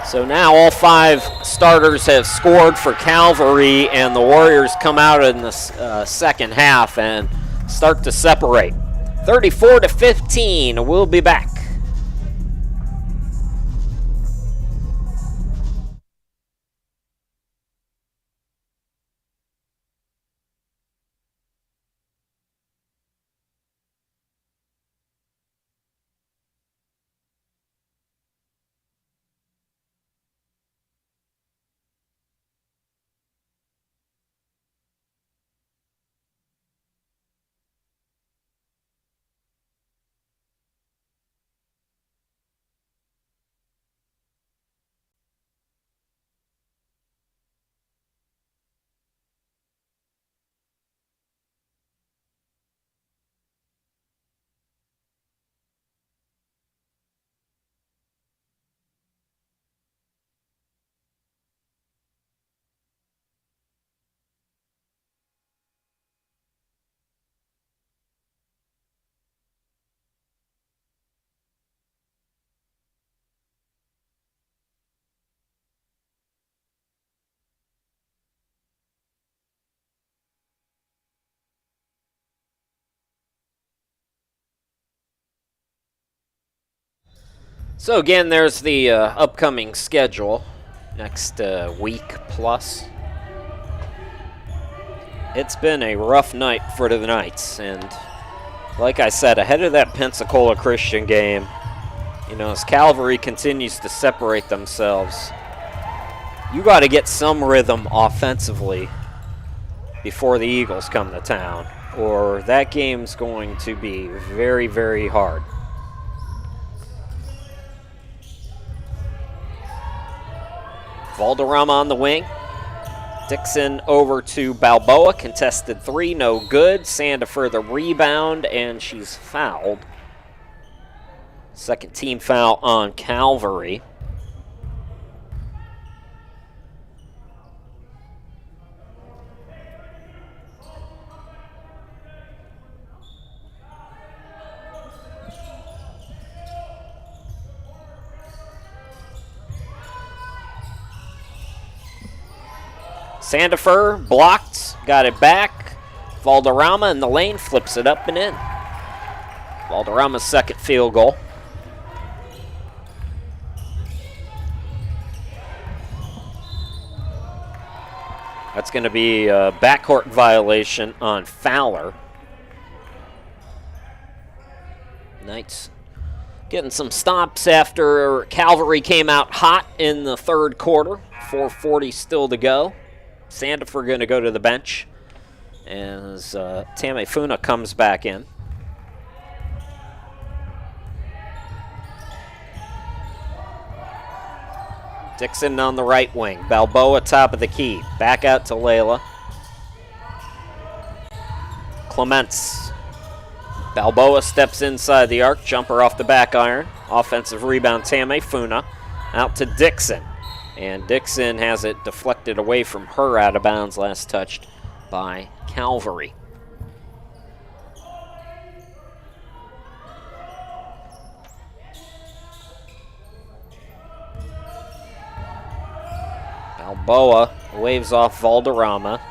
So now all 5 starters have scored for Calvary, and the Warriors come out in the second half and start to separate. 34-15. We'll be back. So again, there's the upcoming schedule next week plus. It's been a rough night for the Knights, and like I said, ahead of that Pensacola Christian game, you know, as Calvary continues to separate themselves, you got to get some rhythm offensively before the Eagles come to town, or that game's going to be very, very hard. Valderrama on the wing. Dixon over to Balboa. Contested three, no good. Sandifer the rebound, and she's fouled. Second team foul on Calvary. Sandifer blocked, got it back. Valderrama in the lane, flips it up and in. Valderrama's second field goal. That's going to be a backcourt violation on Fowler. Knights getting some stops after Calvary came out hot in the third quarter. 4:40 still to go. Sandifer going to go to the bench as Tame Funa comes back in. Dixon on the right wing. Balboa top of the key. Back out to Layla. Clements. Balboa steps inside the arc. Jumper off the back iron. Offensive rebound, Tame Funa. Out to Dixon. And Dixon has it deflected away from her out of bounds, last touched by Calvary. Balboa waves off Valderrama.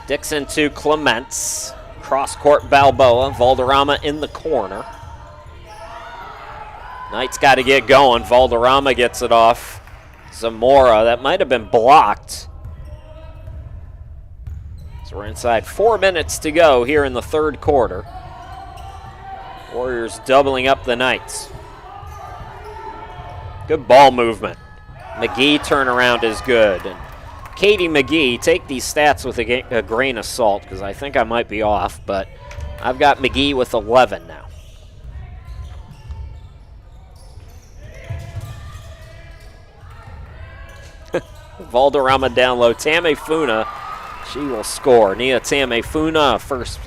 Dixon to Clements. Cross-court Balboa. Valderrama in the corner. Knights got to get going. Valderrama gets it off Zamora. That might have been blocked. So we're inside 4 minutes to go here in the third quarter. Warriors doubling up the Knights. Good ball movement. McGee turnaround is good. And Katie McGee, take these stats with a grain of salt because I think I might be off, but I've got McGee with 11 now. Valderrama down low. Tamefuna, she will score. Nia Tamefuna, first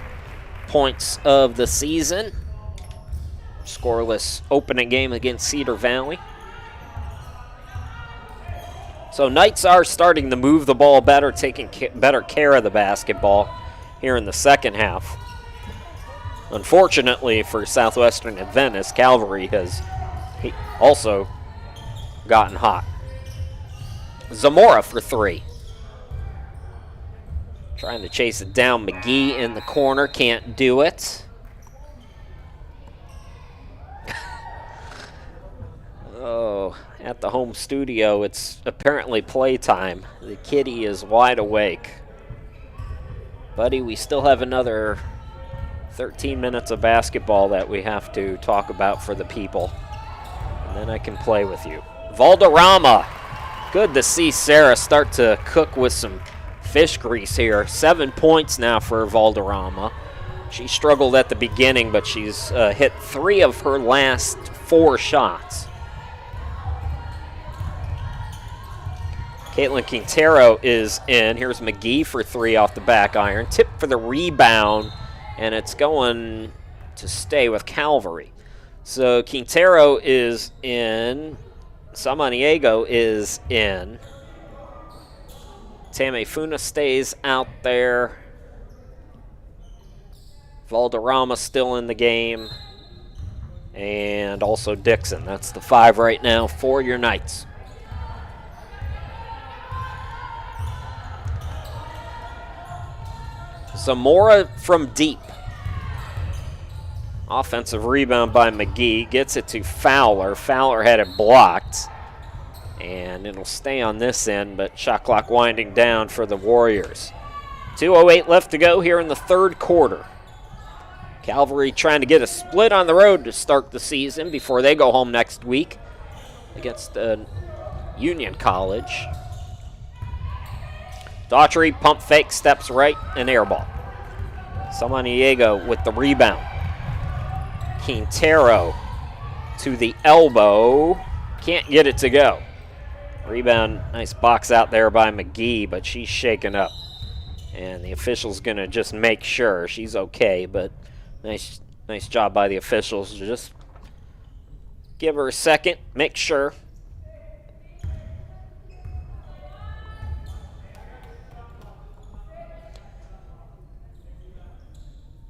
points of the season. Scoreless opening game against Cedar Valley. So Knights are starting to move the ball better, taking better care of the basketball here in the second half. Unfortunately for Southwestern Adventist, Calvary has also gotten hot. Zamora for three. Trying to chase it down. McGee in the corner, can't do it. Oh, at the home studio, it's apparently playtime. The kitty is wide awake. Buddy, we still have another 13 minutes of basketball that we have to talk about for the people. And then I can play with you. Valderrama. Good to see Sarah start to cook with some fish grease here. 7 points now for Valderrama. She struggled at the beginning, but she's hit 3 of her last 4 shots. Caitlin Quintero is in. Here's McGee for 3 off the back iron. Tip for the rebound, and it's going to stay with Calvary. So Quintero is in. Samaniego is in. Tamefuna stays out there. Valderrama still in the game. And also Dixon. That's the 5 right now for your Knights. Zamora from deep. Offensive rebound by McGee. Gets it to Fowler. Fowler had it blocked. And it'll stay on this end, but shot clock winding down for the Warriors. 2:08 left to go here in the third quarter. Calvary trying to get a split on the road to start the season before they go home next week against Union College. Daughtry, pump fake, steps right, and air ball. Samaniego with the rebound. Quintero to the elbow. Can't get it to go. Rebound, nice box out there by McGee, but she's shaken up. And the official's going to just make sure she's okay, but nice job by the officials to just give her a second, make sure.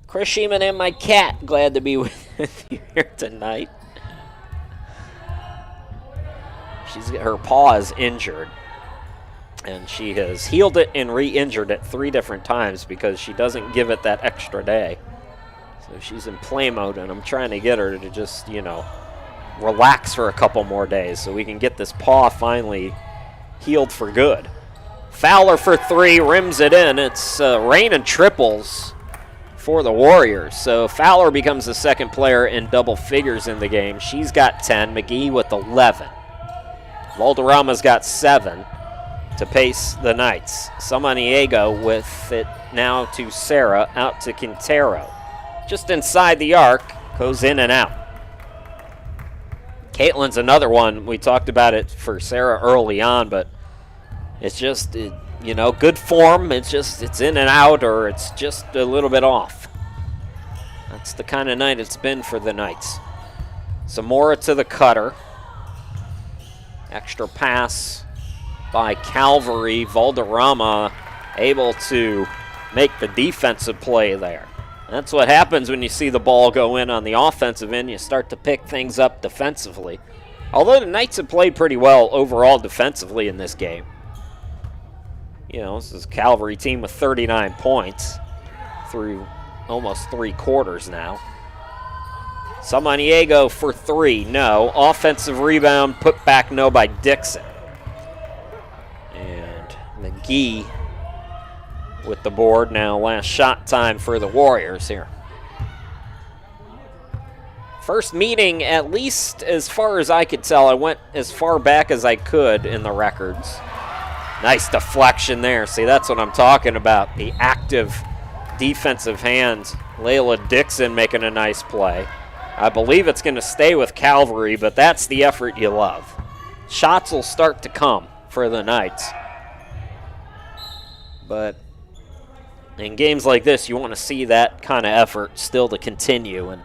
Chris Sheeman and my cat, glad to be with you here tonight. Her paw is injured, and she has healed it and re-injured it 3 different times because she doesn't give it that extra day. So she's in play mode, and I'm trying to get her to just, relax for a couple more days so we can get this paw finally healed for good. Fowler for 3, rims it in. It's rain and triples for the Warriors. So Fowler becomes the second player in double figures in the game. She's got 10, McGee with 11. Valderrama's got 7 to pace the Knights. Samaniego with it now to Sarah, out to Quintero. Just inside the arc, goes in and out. Caitlin's another one. We talked about it for Sarah early on, but it's just, good form. It's in and out, or it's just a little bit off. That's the kind of night it's been for the Knights. Zamora to the cutter. Extra pass by Calvary. Valderrama able to make the defensive play there. That's what happens when you see the ball go in on the offensive end. You start to pick things up defensively. Although the Knights have played pretty well overall defensively in this game. This is a Calvary team with 39 points through almost 3 quarters now. Samaniego for 3, no. Offensive rebound, put back no by Dixon. And McGee with the board now. Last shot time for the Warriors here. First meeting, at least as far as I could tell. I went as far back as I could in the records. Nice deflection there. See, that's what I'm talking about. The active defensive hands. Layla Dixon making a nice play. I believe it's going to stay with Calvary, but that's the effort you love. Shots will start to come for the Knights. But in games like this, you want to see that kind of effort still to continue, and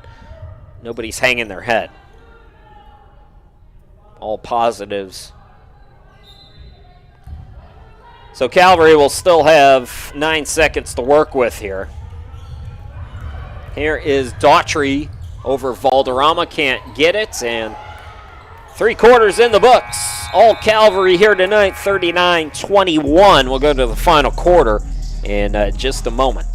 nobody's hanging their head. All positives. So Calvary will still have 9 seconds to work with here. Here is Daughtry over Valderrama, can't get it, and 3/4 in the books. All Calvary here tonight, 39-21. We'll go to the final quarter in just a moment.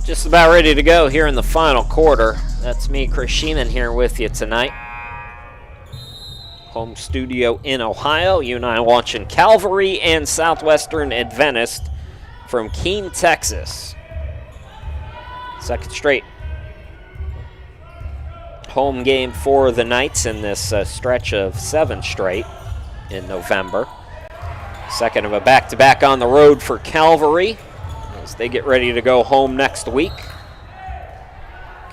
Just about ready to go here in the final quarter. That's me, Chris Sheeman, here with you tonight. Home studio in Ohio. You and I watching Calvary and Southwestern Adventist from Keene, Texas. Second straight home game for the Knights in this stretch of 7 straight in November. Second of a back-to-back on the road for Calvary as they get ready to go home next week.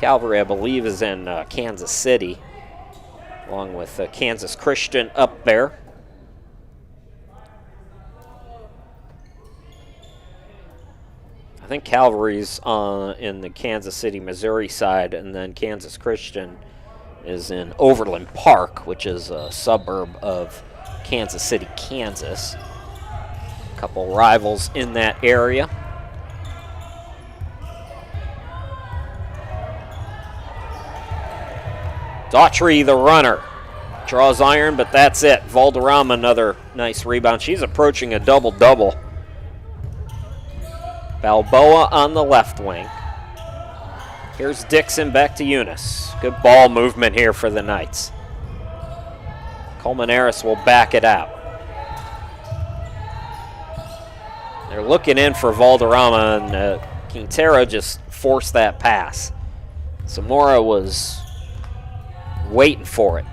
Calvary, I believe, is in Kansas City, along with Kansas Christian up there. I think Calvary's in the Kansas City, Missouri side, and then Kansas Christian is in Overland Park, which is a suburb of Kansas City, Kansas. A couple rivals in that area. Daughtry, the runner, draws iron, but that's it. Valderrama, another nice rebound. She's approaching a double-double. Balboa on the left wing. Here's Dixon back to Eunice. Good ball movement here for the Knights. Colmenares will back it out. They're looking in for Valderrama, and Quintero just forced that pass. Zamora was waiting for it.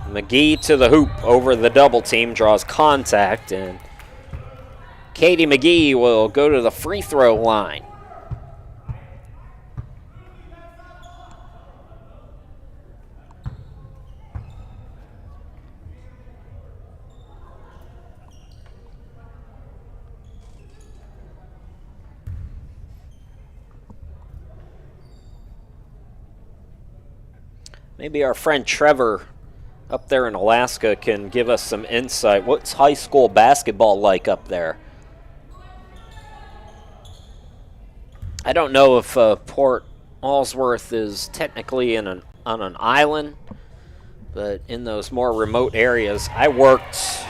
McGee to the hoop over the double team, draws contact, and Katie McGee will go to the free throw line. Maybe our friend Trevor up there in Alaska can give us some insight. What's high school basketball like up there? I don't know if Port Allsworth is technically on an island, but in those more remote areas. I worked,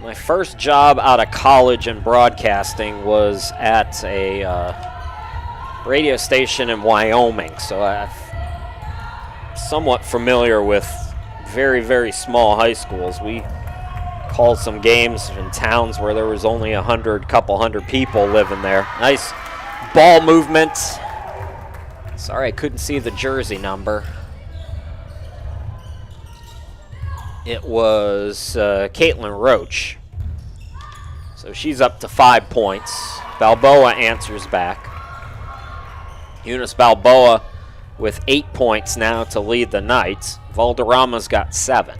my first job out of college in broadcasting was at a radio station in Wyoming, so I'm somewhat familiar with very, very small high schools. We called some games in towns where there was only couple hundred people living there. Nice ball movement. Sorry, I couldn't see the jersey number. it was Caitlin Roach. So she's up to 5 points. Balboa answers back. Eunice Balboa with 8 points now to lead the Knights. Valderrama's got 7.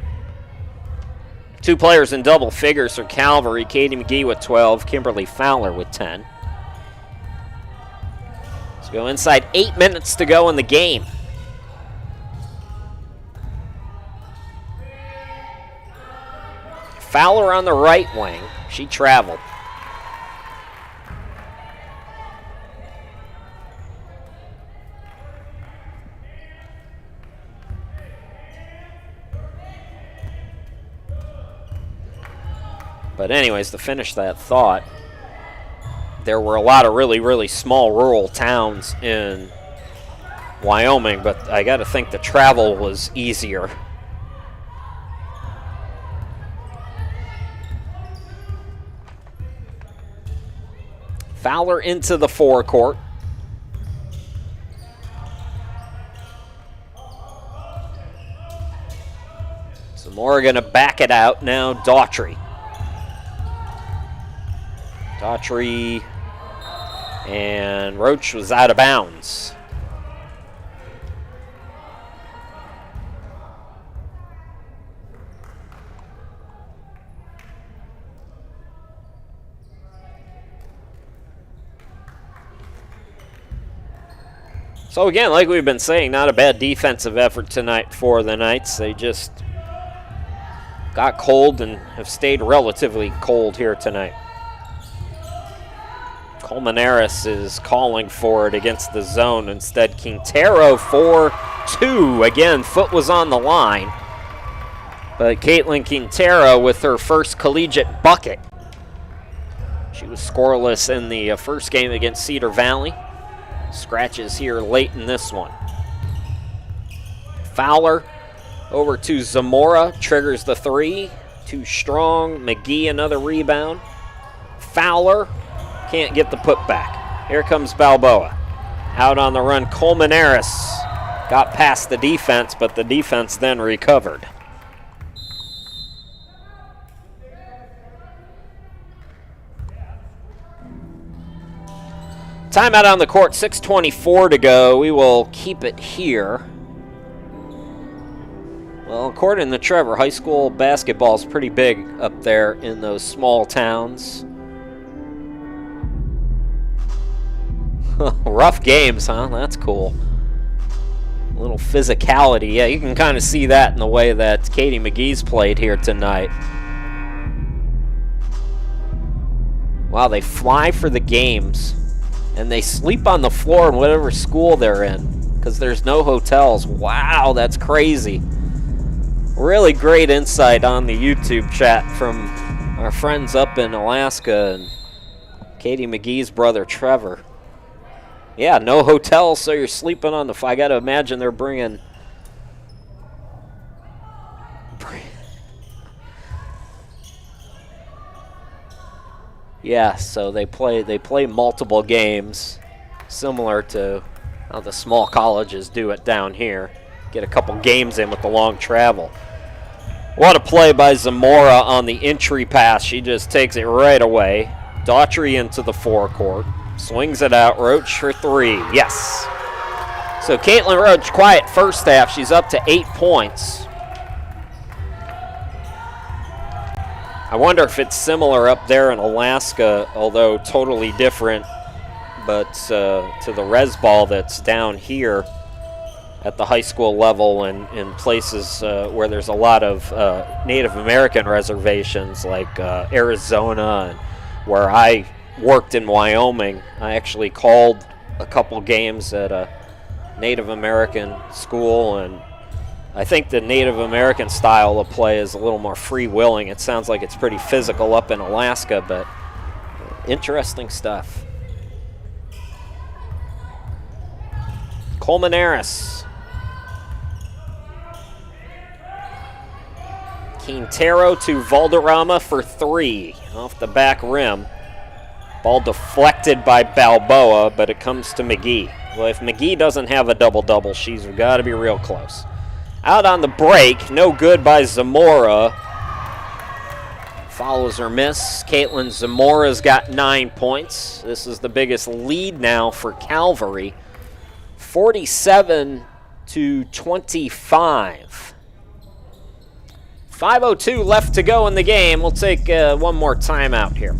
2 players in double figures for Calvary. Katie McGee with 12, Kimberly Fowler with 10. Let's go inside 8 minutes to go in the game. Fowler on the right wing. She traveled. But anyways, to finish that thought, there were a lot of really, really small rural towns in Wyoming, but I got to think the travel was easier. Fowler into the forecourt. Zamora going to back it out now. Daughtry. Daughtry and Roach was out of bounds. So again, like we've been saying, not a bad defensive effort tonight for the Knights. They just got cold and have stayed relatively cold here tonight. Colmenares is calling for it against the zone. Instead, Quintero for 2. Again, foot was on the line. But Caitlin Quintero with her first collegiate bucket. She was scoreless in the first game against Cedar Valley. Scratches here late in this one. Fowler over to Zamora. Triggers the 3. Too strong. McGee another rebound. Fowler can't get the putback. Here comes Balboa. Out on the run, Colmenares got past the defense, but the defense then recovered. Timeout on the court, 6:24 to go. We will keep it here. Well, according to Trevor, high school basketball is pretty big up there in those small towns. Rough games, huh? That's cool. A little physicality. Yeah, you can kind of see that in the way that Katie McGee's played here tonight. Wow, they fly for the games, and they sleep on the floor in whatever school they're in because there's no hotels. Wow, that's crazy. Really great insight on the YouTube chat from our friends up in Alaska and Katie McGee's brother, Trevor. Yeah, no hotels, so you're sleeping on the floor. I got to imagine they're bringing... Yeah, so they play multiple games, similar to how the small colleges do it down here. Get a couple games in with the long travel. What a play by Zamora on the entry pass. She just takes it right away. Daughtry into the forecourt. Swings it out. Roach for 3. Yes. So Caitlin Roach, quiet first half. She's up to 8 points. I wonder if it's similar up there in Alaska, although totally different, but to the res ball that's down here at the high school level and in places where there's a lot of Native American reservations like Arizona, and where I worked in Wyoming. I actually called a couple games at a Native American school, and I think the Native American style of play is a little more free-willing. It sounds like it's pretty physical up in Alaska, but interesting stuff. Colmenares. Quintero to Valderrama for 3 off the back rim. Ball deflected by Balboa, but it comes to McGee. Well, if McGee doesn't have a double-double, she's got to be real close. Out on the break, no good by Zamora. Follows her miss. Caitlin Zamora's got 9 points. This is the biggest lead now for Calvary. 47-25. 5:02 left to go in the game. We'll take one more timeout here.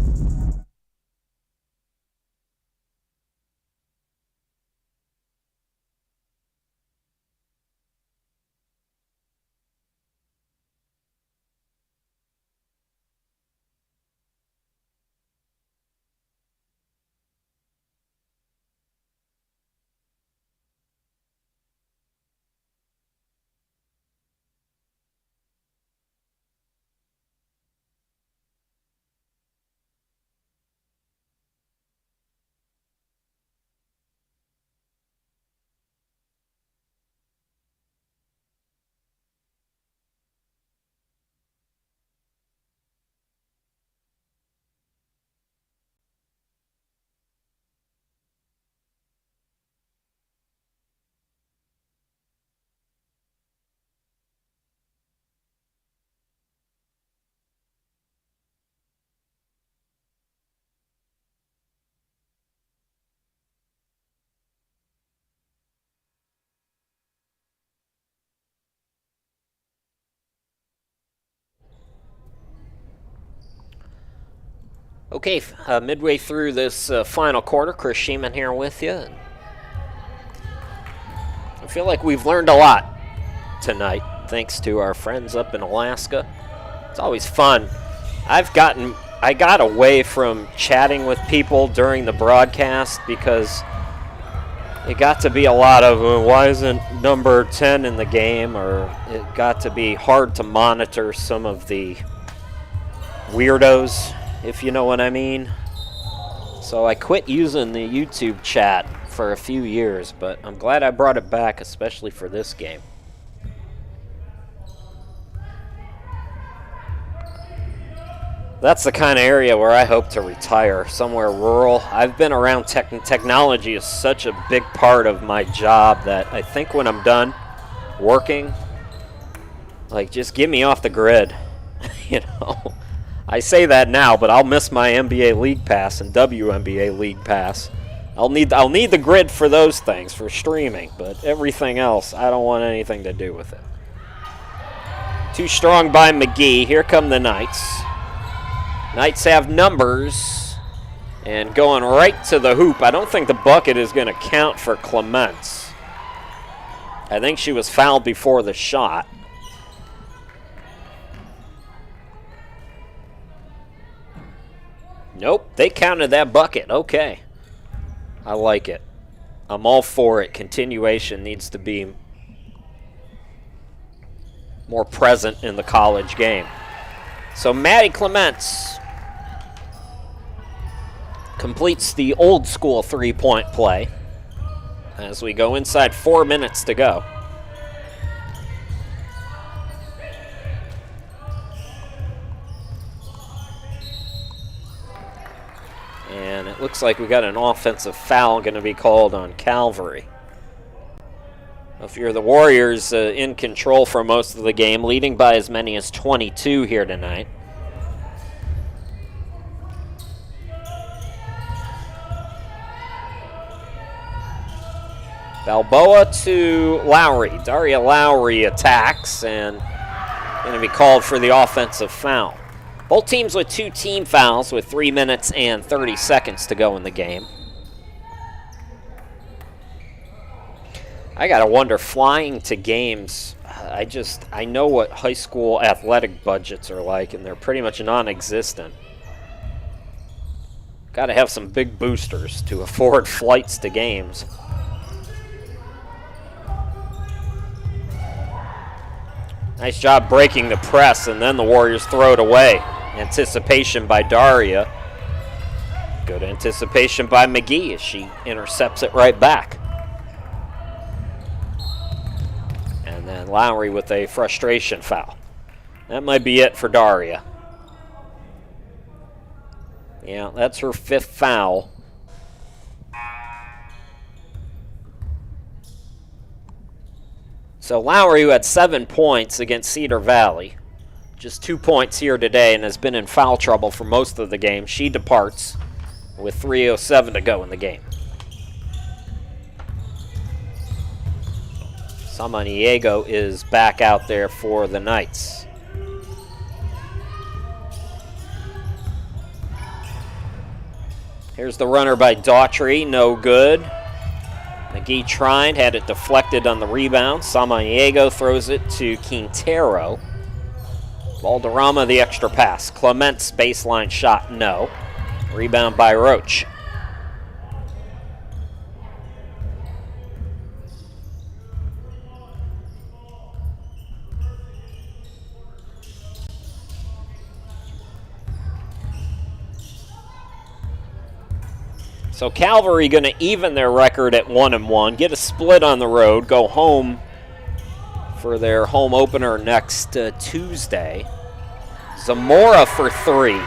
Okay, midway through this final quarter, Chris Sheeman here with you. I feel like we've learned a lot tonight, thanks to our friends up in Alaska. It's always fun. I got away from chatting with people during the broadcast because it got to be a lot of, why isn't number 10 in the game? Or it got to be hard to monitor some of the weirdos, if you know what I mean. So I quit using the YouTube chat for a few years, but I'm glad I brought it back, especially for this game. That's the kind of area where I hope to retire, somewhere rural. I've been around technology is such a big part of my job that I think when I'm done working, like, just get me off the grid, you know. I say that now, but I'll miss my NBA League Pass and WNBA League Pass. I'll need the grid for those things, for streaming, but everything else, I don't want anything to do with it. Too strong by McGee. Here come the Knights. Knights have numbers, and going right to the hoop. I don't think the bucket is going to count for Clements. I think she was fouled before the shot. Nope, they counted that bucket. Okay. I like it. I'm all for it. Continuation needs to be more present in the college game. So Maddie Clements completes the old school three-point play as we go inside 4 minutes to go. And it looks like we got an offensive foul going to be called on Calvary. If you're the Warriors, in control for most of the game, leading by as many as 22 here tonight. Balboa to Lowry. Daria Lowry attacks and going to be called for the offensive foul. Both teams with 2 team fouls with 3 minutes and 30 seconds to go in the game. I gotta wonder, flying to games, I know what high school athletic budgets are like, and they're pretty much non-existent. Gotta have some big boosters to afford flights to games. Nice job breaking the press, and then the Warriors throw it away. Anticipation by Daria. Good anticipation by McGee as she intercepts it right back. And then Lowry with a frustration foul. That might be it for Daria. Yeah, that's her 5th foul. So Lowry, who had 7 points against Cedar Valley, just 2 points here today and has been in foul trouble for most of the game. She departs with 3:07 to go in the game. Samaniego is back out there for the Knights. Here's the runner by Daughtry, no good. McGee tried, had it deflected on the rebound. Samaniego throws it to Quintero. Valderrama the extra pass. Clement's baseline shot, no. Rebound by Roach. So Calvary going to even their record at 1-1, get a split on the road, go home for their home opener next Tuesday. Zamora for 3.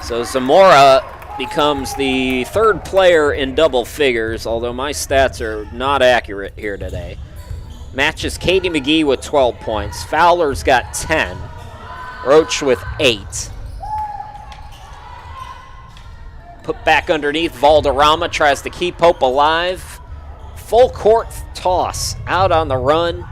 So Zamora becomes the third player in double figures, although my stats are not accurate here today. Matches Katie McGee with 12 points. Fowler's got 10. Roach with 8. Put back underneath. Valderrama tries to keep hope alive. Full court toss out on the run.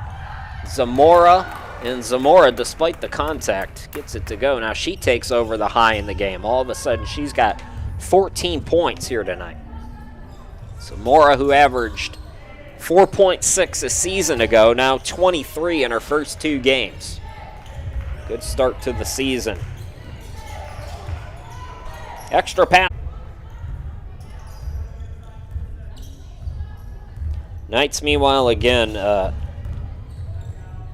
Zamora. And Zamora, despite the contact, gets it to go. Now she takes over the high in the game. All of a sudden, she's got 14 points here tonight. Zamora, who averaged 4.6 a season ago, now 23 in her first 2 games. Good start to the season. Extra pass. Knights, meanwhile, again,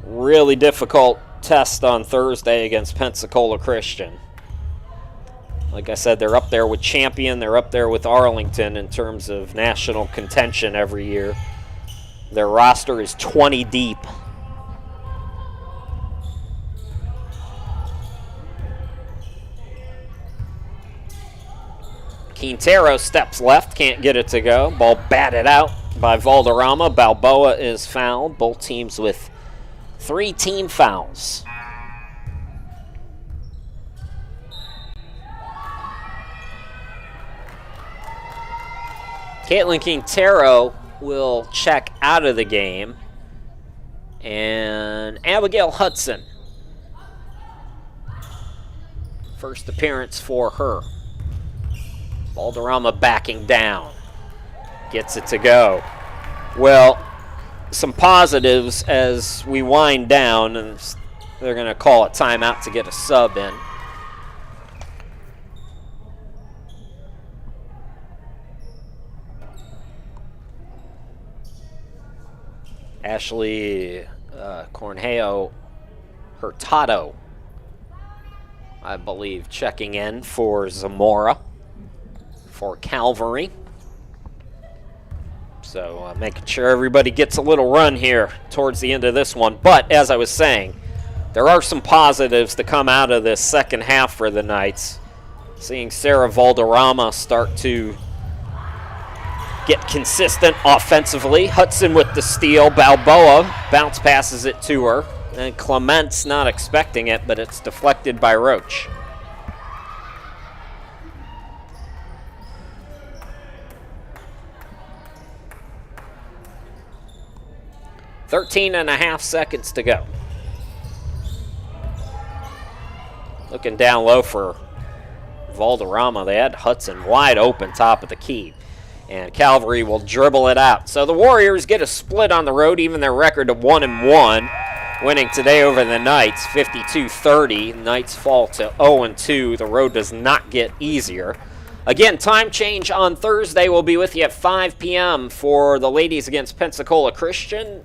really difficult test on Thursday against Pensacola Christian. Like I said, they're up there with Champion. They're up there with Arlington in terms of national contention every year. Their roster is 20 deep. Quintero steps left, can't get it to go. Ball batted out by Valderrama. Balboa is fouled. Both teams with 3 team fouls. Caitlin Quintero will check out of the game. And Abigail Hudson. First appearance for her. Valderrama backing down. Gets it to go. Well, some positives as we wind down, and they're going to call a timeout to get a sub in. Ashley Cornejo Hurtado, I believe, checking in for Zamora for Calvary. So making sure everybody gets a little run here towards the end of this one. But as I was saying, there are some positives to come out of this second half for the Knights. Seeing Sarah Valderrama start to get consistent offensively. Hudson with the steal. Balboa bounce passes it to her. And Clement's not expecting it, but it's deflected by Roach. .5 seconds to go. Looking down low for Valderrama. They had Hudson wide open top of the key. And Calvary will dribble it out. So the Warriors get a split on the road, even their record of 1-1. Winning today over the Knights, 52-30. Knights fall to 0-2. The road does not get easier. Again, time change on Thursday. We'll be with you at 5 p.m. for the ladies against Pensacola Christian,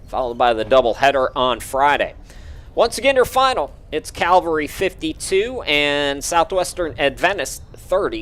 followed by the doubleheader on Friday. Once again, your final. It's Calvary 52 and Southwestern Adventist 30.